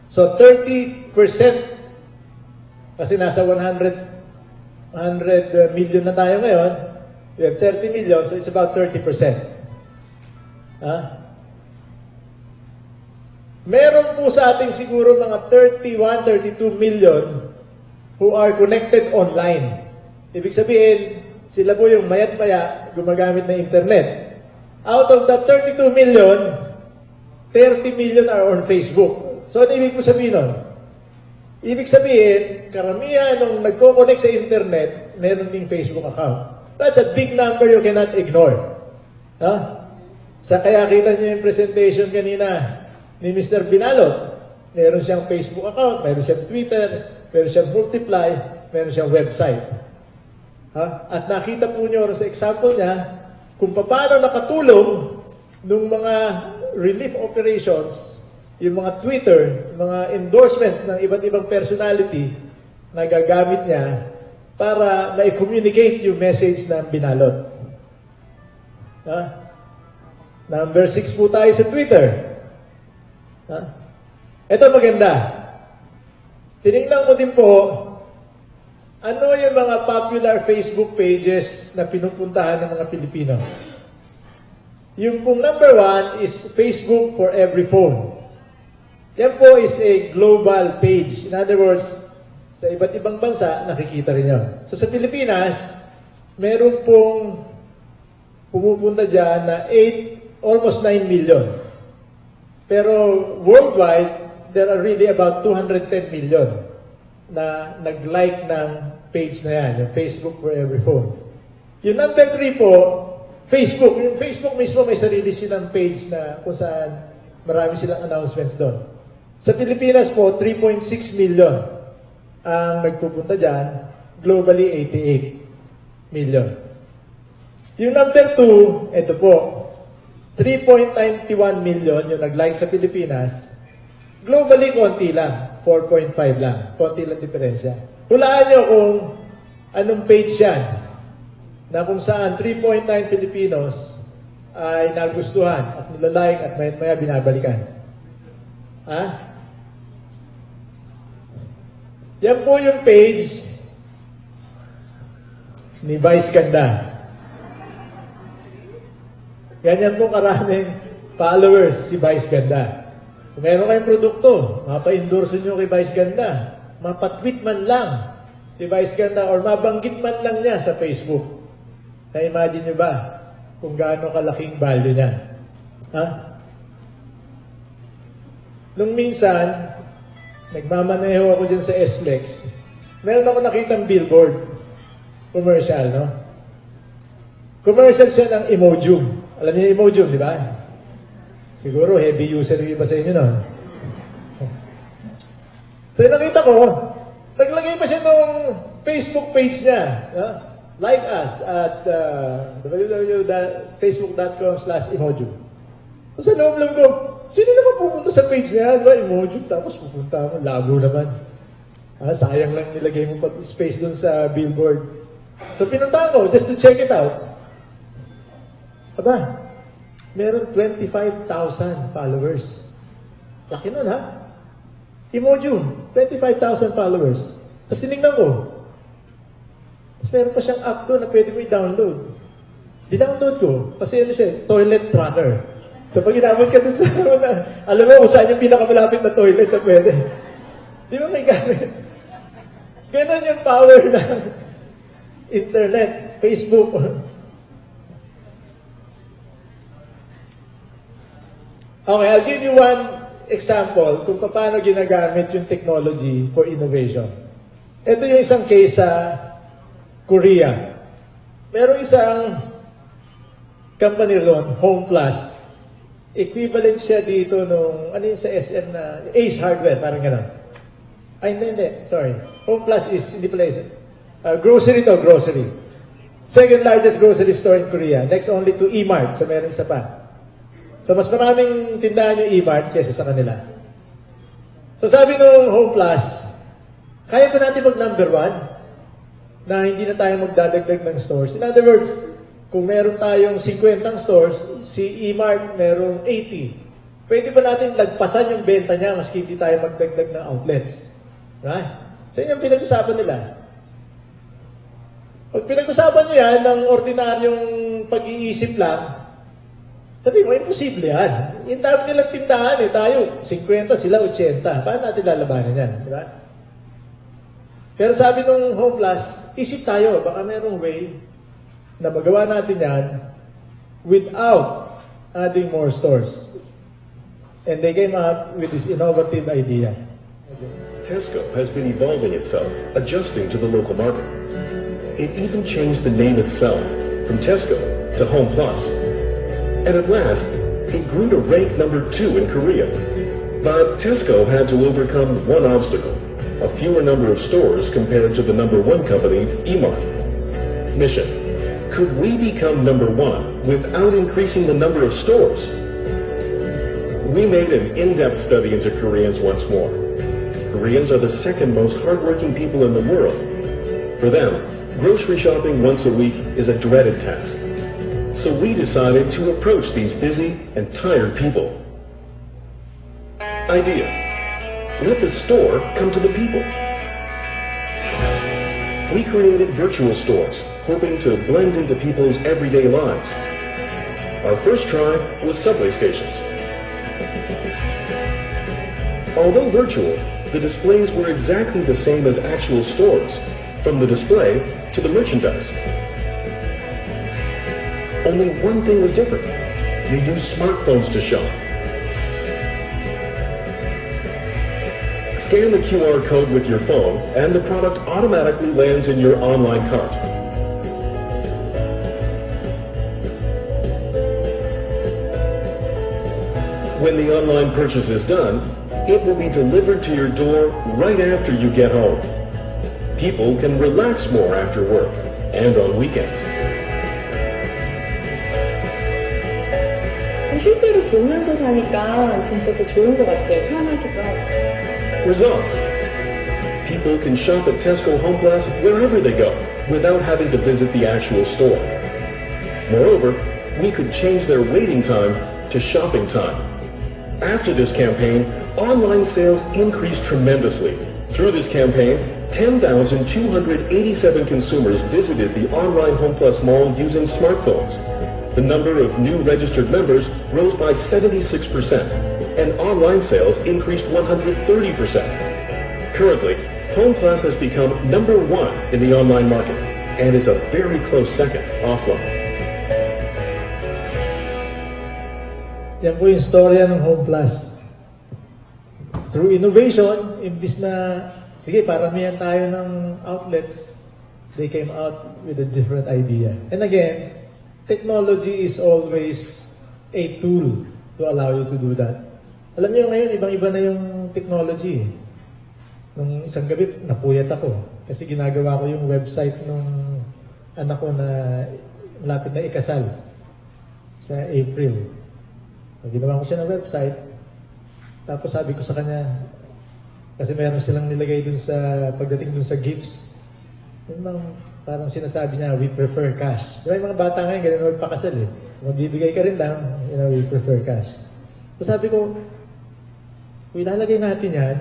So 30%, kasi nasa 100 million na tayo ngayon, we have 30 million, so it's about 30%. Meron po sa ating siguro mga 31, 32 million who are connected online. Ibig sabihin, sila po yung mayat-maya gumagamit ng internet. Out of that 32 million, 30 million are on Facebook. So, ano ibig po sabihin nun? Ibig sabihin, karamihan nung nagko-connect sa internet, meron ding Facebook account. That's a big number you cannot ignore. Sa kaya kita niyo yung presentation kanina ni Mr. Binalot. Meron siyang Facebook account, meron siyang Twitter, meron siyang Multiply, meron siyang website. At nakita po niyo sa example niya kung paano nakatulong nung mga relief operations, yung mga Twitter, mga endorsements ng iba't ibang personality na gagamit niya para ma-communicate yung message ng Binalot. Number 6 po tayo sa Twitter. Ito maganda. Tinignan ko din po, ano yung mga popular Facebook pages na pinupuntahan ng mga Pilipino. Yung pong number 1 is Facebook for every phone. Yan po is a global page. In other words, sa iba't ibang bansa, nakikita rin yun. So sa Pilipinas, meron pong pumupunta dyan na almost 9 million. Pero worldwide, there are really about 210 million na nag-like ng page na yan, yung Facebook for every phone. Yung number 3 po, Facebook. Yung Facebook mismo may sarili silang page na kung saan marami silang announcements doon. Sa Pilipinas po, 3.6 million ang nagpupunta dyan. Globally, 88 million. Yung number 2, ito po, 3.91 million yung nag-like sa Pilipinas. Globally, konti lang. 4.5 lang. Konti lang diferensya. Hulaan nyo kung anong page yan na kung saan 3.9 Filipinos ay nagustuhan at nilalike at maya binabalikan. Yan po yung page ni Vice Ganda. Ganyan po karaming followers si Vice Ganda. Kung meron kayong produkto, mapa-endorse nyo kay Vice Ganda, mapa-tweet man lang si Vice Ganda or mabanggit man lang niya sa Facebook. Na-imagine nyo ba kung gaano kalaking value niya? Nung minsan, nagmamaneho ako dyan sa SLEX, meron ako nakitang billboard, commercial, no? Commercial siya ng Imodium. Alam niyo yung Imodium, di ba? Siguro heavy user yung iba sa inyo, no? So, nakita ko, naglagay pa siya ng Facebook page niya. Like us at www.facebook.com/Imodium. So, sa loob lang ko, sino naman pupunta sa page niya? Diba, Imodium, tapos pupunta mo, lago naman. Sayang lang nilagay mo pati space dun sa billboard. So, pinunta ko just to check it out. Aba, meron 25,000 followers. Laki nun, ha? Imodium, 25,000 followers. Tapos tinignan ko. Tapos meron pa siyang app doon na pwede mo i-download. Dinownload ko. Kasi ano siya, toilet tracker. So pag inabot ka doon sa alam mo kung saan yung pinakamalapit na toilet na pwede. Di ba may gamit? Ganon yung power ng internet, Facebook. Okay, I'll give you one example kung paano ginagamit yung technology for innovation. Ito yung isang case sa Korea. Merong isang company doon, Home Plus. Equivalent siya dito nung, ano yun sa SM na, Ace Hardware, parang gano'n. Ay, hindi, sorry. Home Plus is, hindi pala Ace. Grocery to, grocery. Second largest grocery store in Korea. Next only to E-Mart, so meron isa pa. So mas maraming tindahan yung E-Mart kaysa sa kanila. So sabi nung Home Plus, kaya ba natin mag number 1 na hindi na tayo magdadagdag ng stores? In other words, kung meron tayong 50 stores, si E-Mart merong 80. Pwede ba natin lagpasan yung benta niya maski hindi tayo magdagdag ng outlets? Right? So yun yung pinag-usapan nila. Pag pinag-usapan niyo yan ng ordinaryong pag-iisip lang, sabi mo, imposible yan. Yung dami nilang tindahan tayo, 50, sila 80. Paano natin lalabanan yan? Di ba? Pero sabi nung Home Plus, isip tayo, baka merong way na magawa natin yan without adding more stores. And they came up with this innovative idea. Tesco has been evolving itself, adjusting to the local market. It even changed the name itself from Tesco to Home Plus. And at last, it grew to rank number 2 in Korea. But Tesco had to overcome one obstacle, a fewer number of stores compared to the number 1 company, E-Mart. Mission: could we become number 1 without increasing the number of stores? We made an in-depth study into Koreans once more. Koreans are the second most hardworking people in the world. For them, grocery shopping once a week is a dreaded task. So we decided to approach these busy and tired people. Idea: let the store come to the people. We created virtual stores, hoping to blend into people's everyday lives. Our first try was subway stations. Although virtual, the displays were exactly the same as actual stores, from the display to the merchandise. Only one thing was different. You used smartphones to shop. Scan the QR code with your phone, and the product automatically lands in your online cart. When the online purchase is done, it will be delivered to your door right after you get home. People can relax more after work and on weekends. 실제로 보면서 사니까 진짜 더 좋은 것 같아요. 편하기도 하고. Result: people can shop at Tesco Home Plus wherever they go without having to visit the actual store. Moreover, we could change their waiting time to shopping time. After this campaign, online sales increased tremendously. Through this campaign, 10,287 consumers visited the online Home Plus mall using smartphones. The number of new registered members rose by 76%, and online sales increased 130%. Currently, Home Plus has become number 1 in the online market, and is a very close second offline. Yan po yung storya ng Home Plus. Through innovation, imbis na, sige, paramihan tayo ng outlets, they came out with a different idea. And again, technology is always a tool to allow you to do that. Alam niyo ngayon, ibang-iba na yung technology. Nung isang gabi, napuyat ako. Kasi ginagawa ko yung website nung anak ko na malapit na ikasal sa April. So, ginawa ko siya ng website. Tapos sabi ko sa kanya, kasi meron silang nilagay dun sa, pagdating dun sa gifts, yun bang parang sinasabi niya, we prefer cash. Diba yung mga bata ngayon, ganun magpakasal eh. Magbibigay ka rin lang, we prefer cash. So sabi ko, kung ilalagay natin yan,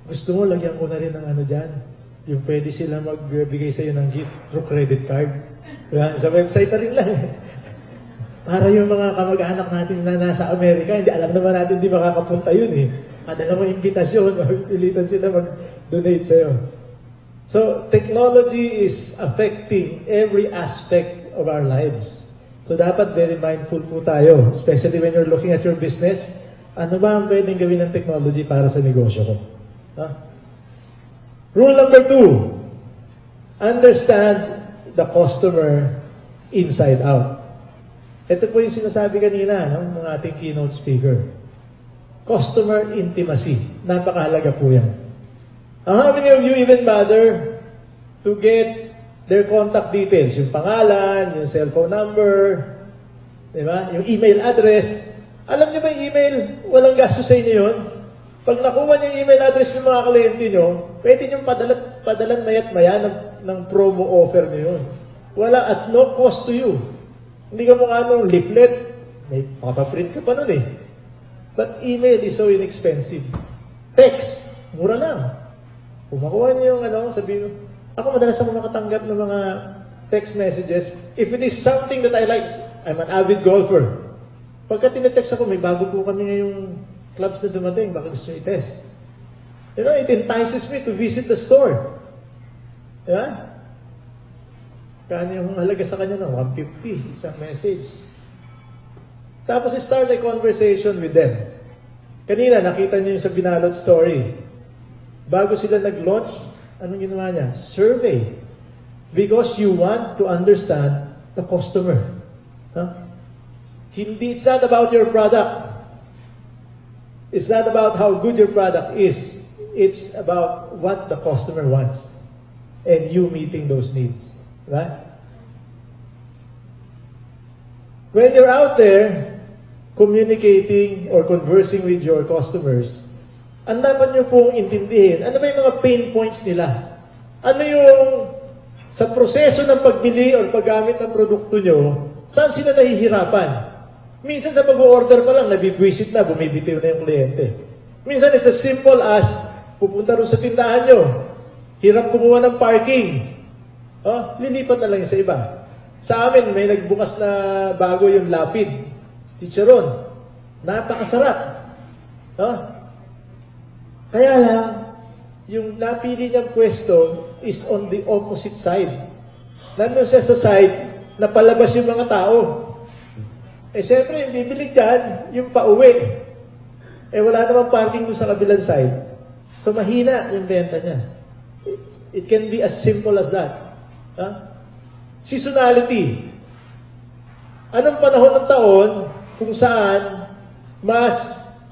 gusto mo, lagyan ko na rin ng ano dyan. Yung pwede sila magbigay sa'yo ng gift through credit card. Diba? Sa website na rin lang eh. Para yung mga kamag-anak natin na nasa Amerika, hindi alam naman natin hindi makakapunta yun eh. Padala mo imbitasyon, pilitan sila mag-donate sa'yo. So, technology is affecting every aspect of our lives. So, dapat very mindful po tayo, especially when you're looking at your business. Ano ba ang pwedeng gawin ng technology para sa negosyo ko? Huh? Rule number 2. understand the customer inside out. Ito po yung sinasabi kanina ng ating keynote speaker. Customer intimacy. Napakahalaga po yan. How many of you even bother to get their contact details? Yung pangalan, yung cellphone number, di ba? Yung email address. Alam niyo ba yung email? Walang gasto sa inyo yun. Pag nakuha niyo yung email address ng mga kliyente niyo, pwede niyong padalan mayat maya ng promo offer niyo yun. Wala at no cost to you. Hindi ka mukha nung leaflet. May papaprint ka pa nun eh. But email is so inexpensive. Text, mura lang. Kung makuha niyo yung sabihin, ako madalas ako makatanggap ng mga text messages. If it is something that I like, I'm an avid golfer. Pagka tinetext ako, may bago po kami ngayong clubs na dumating, baka gusto nyo i-test. You know, it entices me to visit the store. Yeah? Kanya yung halaga sa kanya ng 150, isang message. Tapos start a conversation with them. Kanina, nakita niyo yung sa Binalot story. Bago sila nag-launch, anong ginawa niya? Survey. Because you want to understand the customer. Huh? Hindi, it's not about your product. It's not about how good your product is. It's about what the customer wants. And you meeting those needs. Right? When you're out there communicating or conversing with your customers, ang dapat nyo pong intindihin, ano ba yung mga pain points nila? Ano yung sa proseso ng pagbili o paggamit ng produkto nyo, saan sila nahihirapan? Minsan sa pag-order pa lang, nabibwisit na, bumibitiw na yung kliyente. Minsan it's as simple as, pupunta rin sa tindahan nyo, hirap kumuha ng parking. Lilipat na lang yung sa iba. Sa amin, may nagbukas na bago yung Lapid. Chicharon. Napakasarap. Kaya lang, yung napili niyang pwesto is on the opposite side. Nandun siya sa side na palabas yung mga tao. Siyempre, yung bibili dyan, yung pauwi. Wala namang parking doon sa kabilang side. So, mahina yung benta niya. It can be as simple as that. Seasonality. Anong panahon ng taon kung saan mas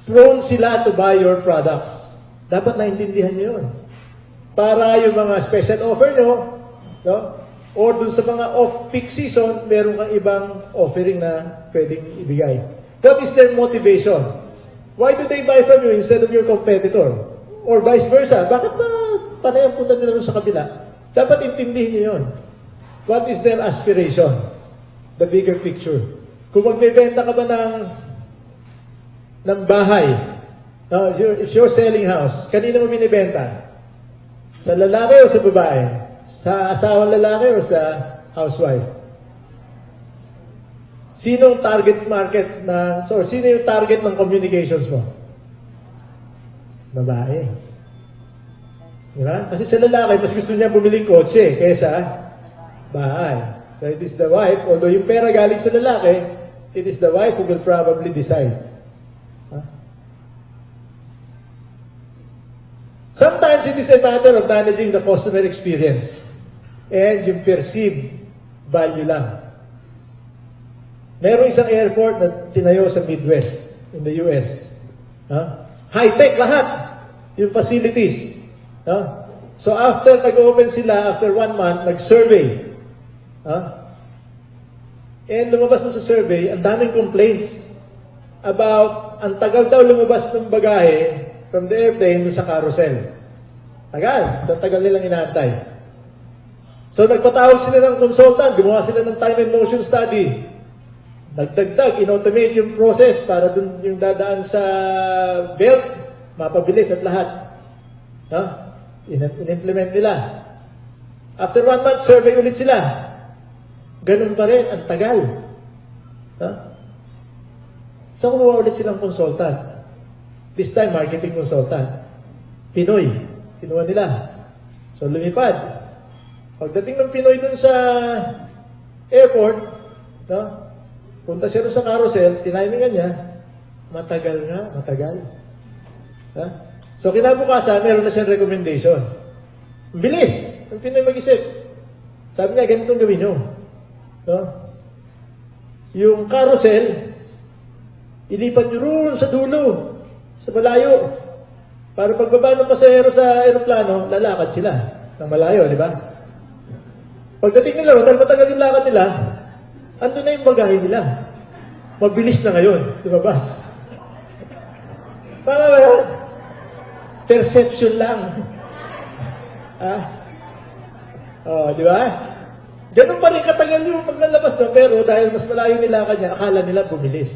prone sila to buy your products? Dapat naintindihan niyo yun. Para yung mga special offer nyo, or dun sa mga off-peak season, meron kang ibang offering na pwedeng ibigay. What is their motivation? Why do they buy from you instead of your competitor? Or vice versa? Bakit ba panay ang punta nila sa kabila? Dapat intindihin niyo yun. What is their aspiration? The bigger picture. Kung magbebenta ka ba ng bahay, if you're selling house, kanina mo binibenta? Sa lalaki o sa babae? Sa asawang lalaki o sa housewife? Sino yung target market sino yung target ng communications mo? Babae. Diba? Kasi sa lalaki, mas gusto niya bumiling kotse kaysa bahay. So it is the wife, although yung pera galing sa lalaki, it is the wife who will probably decide. Sometimes it is a matter of managing the customer experience and yung perceived value lang. Meron isang airport na tinayo sa Midwest in the US. High-tech lahat yung facilities. So after nag-open sila, after 1 month, nag-survey. And lumabas na sa survey, ang daming complaints about ang tagal daw lumabas ng bagahe from the airplane sa carousel. Tagal nilang inaantay. So nagpatawag sila ng consultant, gumawa sila ng time and motion study. Nagdagdag, in-automate yung process para dun yung dadaan sa belt, mapabilis at lahat. In-implement nila. After 1 month, survey ulit sila. Ganun pa rin, ang tagal. So kumuha ulit silang consultant. This time, marketing consultant. Pinoy. Kinuha nila. So lumipad. Pagdating ng Pinoy dun sa airport, punta siya doon sa carousel, tinimingan niya, matagal. So kinabukasan, meron na siyang recommendation. Bilis! Ang Pinoy mag-isip. Sabi niya, ganitong gawin nyo. No? Yung carousel, ilipat nyo roon sa dulo, sa malayo. Para pagbaba ng pasahero sa aeroplano, lalakad sila ng malayo, di ba? Pagdating nila, dahil matagal yung lakad nila, andun na yung bagahe nila. Mabilis na ngayon, lumabas. Para ba yan? Perception lang. Di ba? Ganun pa rin katagal yung paglalabas doon, pero dahil mas malayo nilakad niya, akala nila bumilis.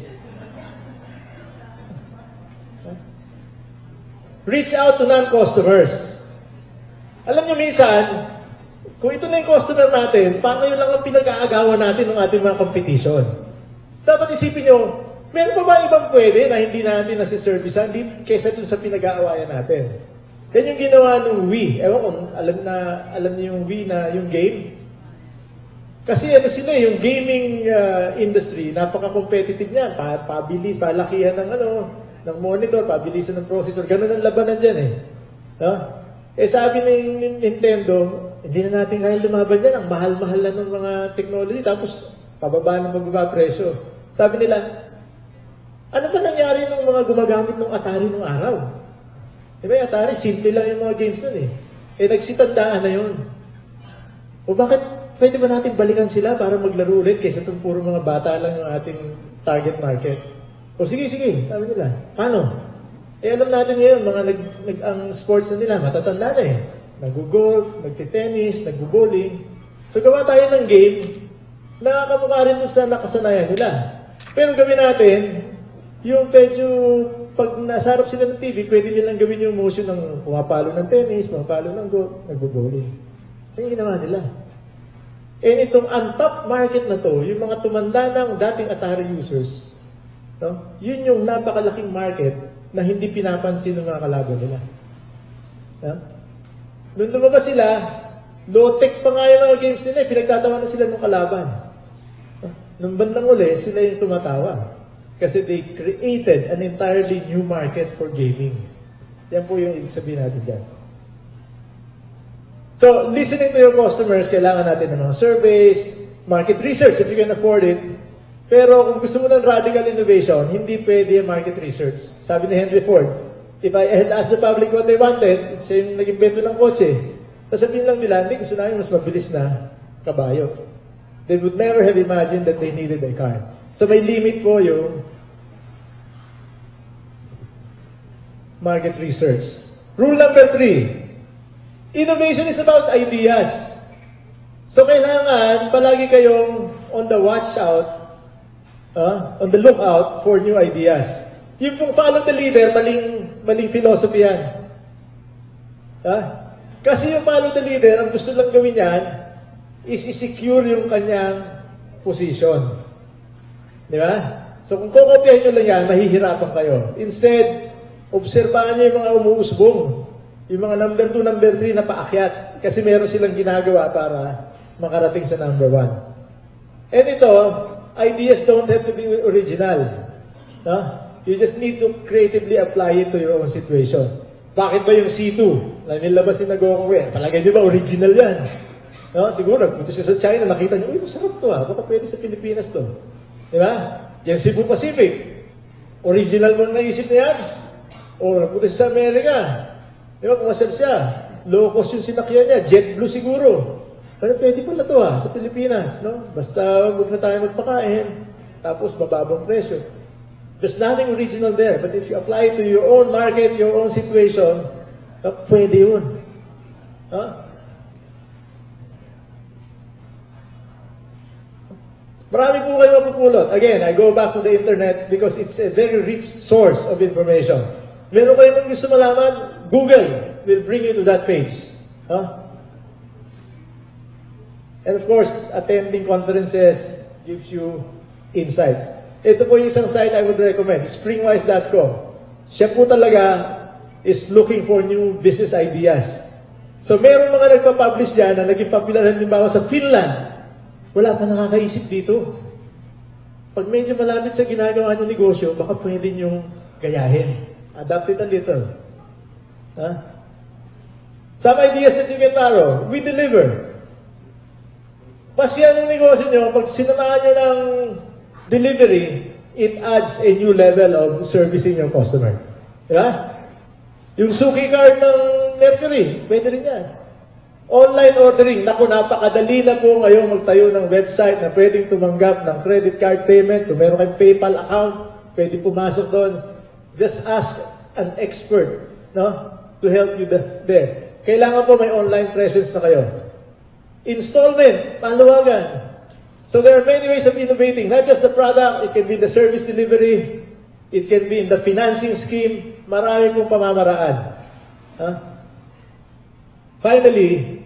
Reach out to non-customers. Alam niyo minsan, kung ito na yung customer natin, paano yun lang ang pinag-aagawan natin ng ating mga competition? Dapat isipin nyo, meron pa ba ibang pwede na hindi natin nasiservicean kaysa dun sa pinag-aawayan natin? Yan yung ginawa ng Wii. Ewan kung alam niyo yung Wii na yung game. Kasi ano sila, yung gaming industry, napaka-competitive niyan. Pabilis, palakihan ng monitor, pabilisan ng processor. Ganun ang labanan dyan eh. No? Eh sabi ng Nintendo, hindi na natin kaya lumaban dyan. Ang mahal-mahal na ng mga technology. Tapos, pababa presyo. Sabi nila, ano ba nangyari ng mga gumagamit ng Atari nung araw? Diba yung Atari, simple lang yung mga games nun eh. Eh nagsitandaan na yun. O bakit pwede ba natin balikan sila para maglaro ulit kaysa itong puro mga bata lang yung ating target market? O sige, sabi nila. Paano? Eh alam natin ngayon, ang sports na nila, matatanda na eh. Nag-golf, nagtitennis, nag-bowling. So gawa tayo ng game na kamukha rin sa nakasanayan nila. Pero gawin natin, yung medyo, pag nasarap sila ng TV, pwede nilang gawin yung motion ng pumapalo ng tennis, pumapalo ng golf, nag-bowling. Yung ginawa nila. And itong untapped market na to, yung mga tumanda ng dating Atari users, no? Yun yung napakalaking market na hindi pinapansin ng mga kalaban nila. No? Nung lumabas sila, low-tech pa nga yung mga games nila, pinagtatawa na sila ng kalaban. Nung bandang uli, sila yung tumatawa. Kasi they created an entirely new market for gaming. Yan po yung ibig sabihin natin dyan. So, listening to your customers, kailangan natin ng mga surveys, market research if you can afford it. Pero kung gusto mo ng radical innovation, hindi pwede yung market research. Sabi ni Henry Ford, if I had asked the public what they wanted, siya yung nag-invento ng kotse, sasabihin lang nila, hindi, gusto namin mas mabilis na kabayo. They would never have imagined that they needed a car. So may limit po yung market research. Rule number 3, innovation is about ideas. So kailangan palagi kayong on the watch out, on the lookout for new ideas. Yung pong follow the leader, maling philosophy yan. Kasi yung follow the leader, ang gusto lang gawin yan, is i-secure yung kanyang position. Di ba? So kung kukopyahin nyo lang yan, mahihirapan kayo. Instead, obserbahan nyo yung mga umuusbong. Yung mga number 2, number 3 na paakyat. Kasi meron silang ginagawa para makarating sa number 1. And ito, ideas don't have to be original. No? You just need to creatively apply it to your own situation. Bakit ba yung C2? Na nilabas ni Nagoko palagay nyo ba original yan? No? Siguro, nagpunta siya sa China, nakita nyo, uy, masarap to baka pwede sa Pilipinas to. Di ba? Yung Cebu Pacific, original mo naisip na yan? O nagpunta siya sa Amerika, di ba, kumasal siya, low cost yung sinakyan niya, JetBlue siguro. Pero pwede pala to sa Pilipinas, no? Basta huwag na tayo magpakain, tapos bababang presyo. There's nothing original there, but if you apply it to your own market, your own situation, pwede yun. Marami po kayo mapupulot. Again, I go back to the internet because it's a very rich source of information. Meron kayo gusto malaman, Google will bring you to that page. And of course, attending conferences gives you insights. Ito po yung isang site I would recommend, springwise.com. Siya po talaga is looking for new business ideas. So meron mga nagpa-publish dyan na naging popular halimbawa sa Finland. Wala pa nakakaisip dito. Pag medyo malapit sa ginagawa ng negosyo, baka pwede niyong gayahin. Adapt it a little. Some ideas that you can borrow. We deliver. Mas yan ang negosyo nyo, pag sinamahan nyo ng delivery, it adds a new level of servicing your customer. Diba? Yung Suki card ng Mercury, pwede rin yan. Online ordering, naku, napakadali na po ngayon magtayo ng website na pwedeng tumanggap ng credit card payment. Kung meron kayong PayPal account, pwede pumasok doon. Just ask an expert, no, to help you there. Kailangan po may online presence na kayo. Installment, paluwagan. So there are many ways of innovating, not just the product, it can be the service delivery, it can be in the financing scheme, marami pong pamamaraan. Finally,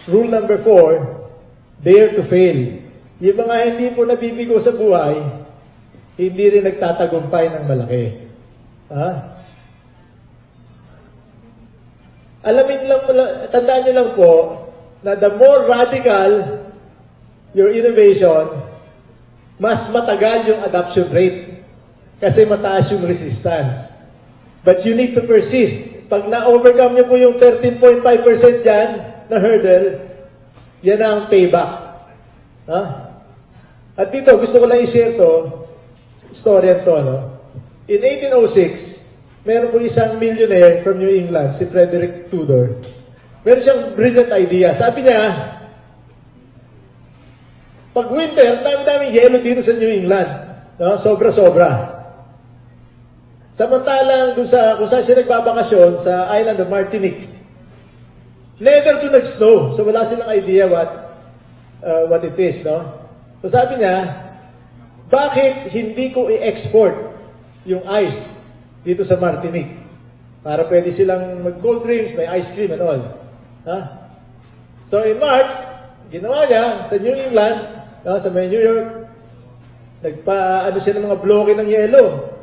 rule number 4, dare to fail. Yung mga hindi po nabibigo sa buhay, hindi rin nagtatagumpay ng malaki. Tandaan nyo lang po, na the more radical your innovation, mas matagal yung adoption rate. Kasi mataas yung resistance. But you need to persist. Pag na-overcome nyo po yung 13.5% dyan na hurdle, yan ang payback. At dito, gusto ko lang i-share to, storya to, no? In 1806, meron po isang millionaire from New England, si Frederick Tudor. Meron siyang brilliant idea. Sabi niya, pag winter, dami-daming yelo dito sa New England. No? Sobra-sobra. Samantalang kung saan siya nagbabakasyon sa island of Martinique, never to nag-snow. So wala silang idea what it is. No? So sabi niya, bakit hindi ko i-export yung ice dito sa Martinique? Para pwede silang mag-cold drinks, may ice cream and all. So in March, ginawa niya sa New England, sa may New York, nagpa-ano siya ng mga bloke ng yelo.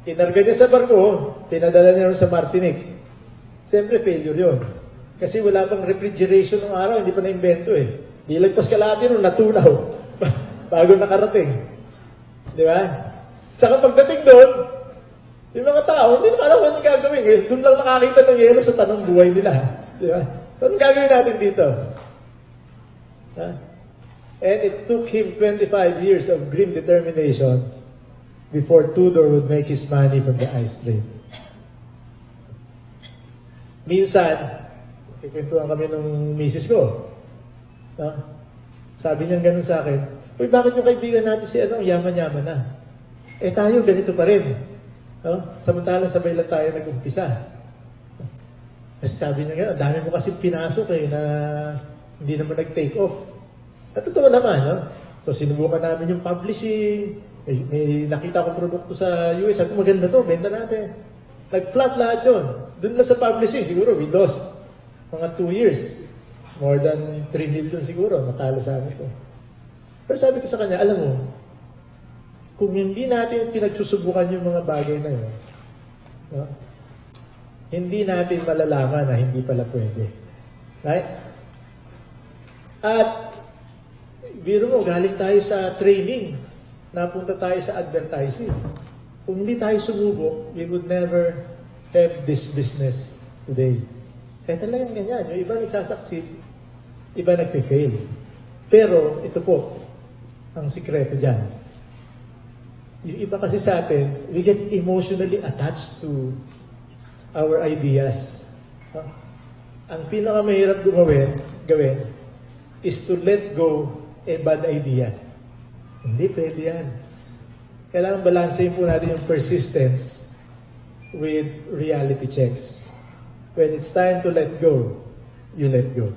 Kinarga niya sa barko, pinadala niya rin sa Martinique. Siyempre, failure yun. Kasi wala pang refrigeration ng araw, hindi pa na-invento eh. Nilagpas kalahati nun, natunaw. Bago nakarating. Di ba? Saka pagdating doon, yung mga tao, hindi na alam kung anong gagawin. Eh. Doon lang nakakita ng yelo sa tanong buhay nila. Di ba? So, anong gagawin natin dito? And it took him 25 years of grim determination before Tudor would make his money from the ice trade. Minsan, kikwentuhan kami ng misis ko. Sabi niya gano'n sa akin, uy, bakit yung kaibigan natin si yaman-yaman na? Eh tayo, ganito pa rin. Samantalang sabay lang tayo nag-umpisa. Kasi sabi niya gano'n, dami mo kasi pinasok na hindi naman nag-take off. At totoo naman, no? So sinubukan namin yung publishing, may nakita akong produkto sa US, sabi ko maganda to, benta natin. Nag-flop lahat yun. Doon lang sa publishing, siguro we lost mga 2 years. More than 3 million siguro, natalo sa amin ko. Pero sabi ko sa kanya, alam mo, kung hindi natin pinagsusubukan yung mga bagay na yun, no? Hindi natin malalaman na hindi pala pwede. Right? At biro mo, galing tayo sa training, napunta tayo sa advertising. Kung hindi tayo sumubok, we would never have this business today. Kaya talagang ganyan. Yung iba nagsasucceed, iba nagpe-fail. Pero ito po, ang sikreto dyan. Yung iba kasi sa atin, we get emotionally attached to our ideas. Ang pinakamahirap gawin is to let go a bad idea. Hindi pwede yan. Kailangan balansehin po natin yung persistence with reality checks. When it's time to let go, you let go.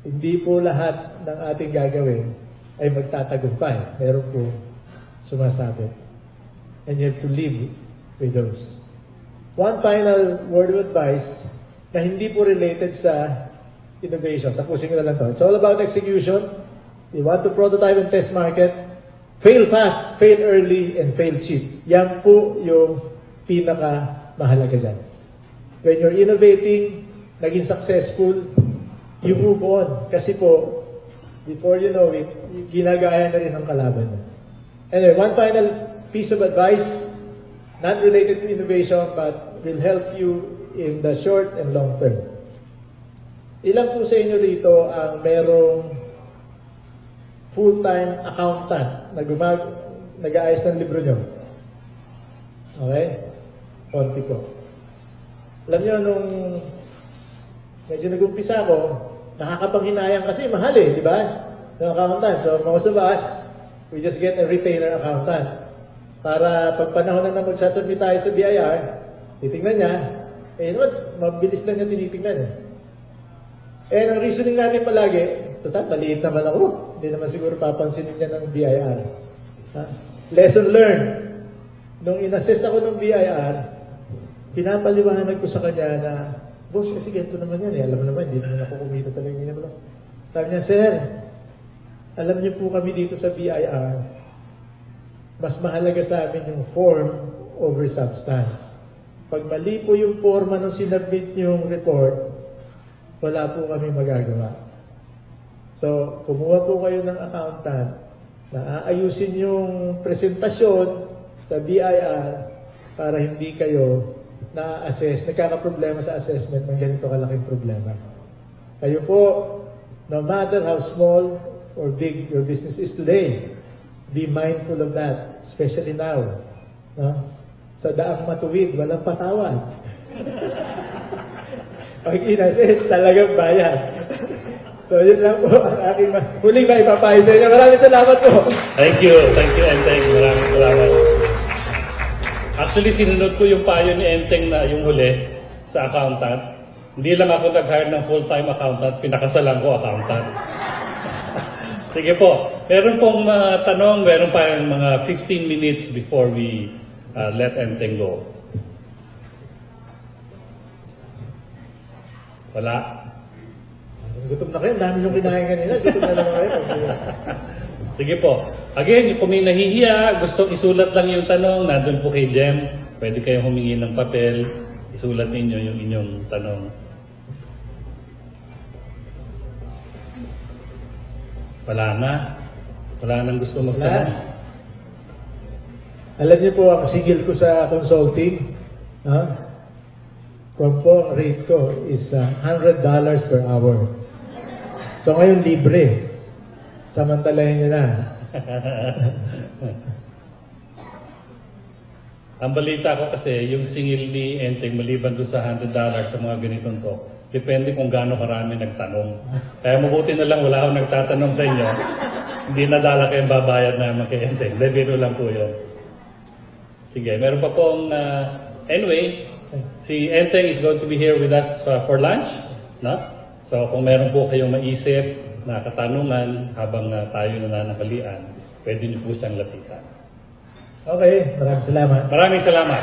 Hindi po lahat ng ating gagawin ay magtatagumpay. Meron po sumasabit. And you have to live with those. One final word of advice na hindi po related sa innovation. Tapusin ko na lang to. It's all about execution. You want to prototype and test market. Fail fast, fail early, and fail cheap. Yan po yung pinaka-mahalaga dyan. When you're innovating, naging successful, you move on. Kasi po, before you know it, ginagaya na rin ang kalaban mo. Anyway, one final piece of advice, not related to innovation, but will help you in the short and long term. Ilan po sa inyo rito ang merong full-time accountant na nag-aayos ng libro nyo? Okay? Konti po. Alam nyo, nung medyo nag-umpisa ako, nakakapanghinayang kasi mahal di ba? Ng accountant. So, most of us, we just get a retainer accountant. Para pag panahon na magsasubmit tayo sa BIR, titingnan niya, mabilis lang niya tinitingnan ang reasoning natin palagi, total, maliit naman ako. Hindi naman siguro papansinin niya ng BIR. Lesson learned. Nung inassess ako ng BIR, pinapaliwanag ko sa kanya na, boss, kasi ganito naman yan Alam mo naman, hindi naman ako kumita talaga ngayon. Sabi niya, sir, alam niyo po kami dito sa BIR, mas mahalaga sa amin yung form over substance. Pag mali po yung forma nung sinabit yung report, wala po kami magagawa. So, kumuha po kayo ng accountant na aayusin yung presentasyon sa BIR para hindi kayo na-assess, nagkakaproblema sa assessment ng ganito kalaking problema. Kayo po, no matter how small or big your business is today, be mindful of that, especially now. No? Sa daang matuwid, walang patawad. Pag inassess, talagang bayad. So, yun lang po ang aking huling maipapayo sa inyo. Maraming salamat po. Thank you, Enteng. Maraming salamat. Actually, sinunod ko yung payo ni Enteng na yung huli sa accountant. Hindi lang ako nag-hire ng full-time accountant, pinakasalan ko accountant. Sige po. Meron pong tanong, meron pa yung mga 15 minutes before we let Enteng go. Wala. Gutom na kayo. Dami yung kinain kanina. Gutom na naman kayo. Sige po. Again, kung may nahihiya, gustong isulat lang yung tanong, nandun po kay Jem. Pwede kayong humingi ng papel. Isulat ninyo yung inyong tanong. Wala na. Wala nang gusto magtanong. Alam niyo po, ang sigil ko sa consulting, kung po ang rate ko is $100 per hour. So ngayon, libre. Samantalahin niyo na. Ang balita ko kasi, yung singil ni Enteng, maliban doon sa $100 sa mga ganitong to, depende kung gaano karami nagtanong. Kaya mabuti na lang wala akong nagtatanong sa inyo. Hindi nadala kayong babayad naman kay Enteng. Biro lang po yun. Sige, meron pa pong... anyway, si Enteng is going to be here with us for lunch. No? So kung meron po kayong maisip na katanungan habang tayo nananakalian, pwede niyo po siyang lapitan. Okay, maraming salamat. Maraming salamat.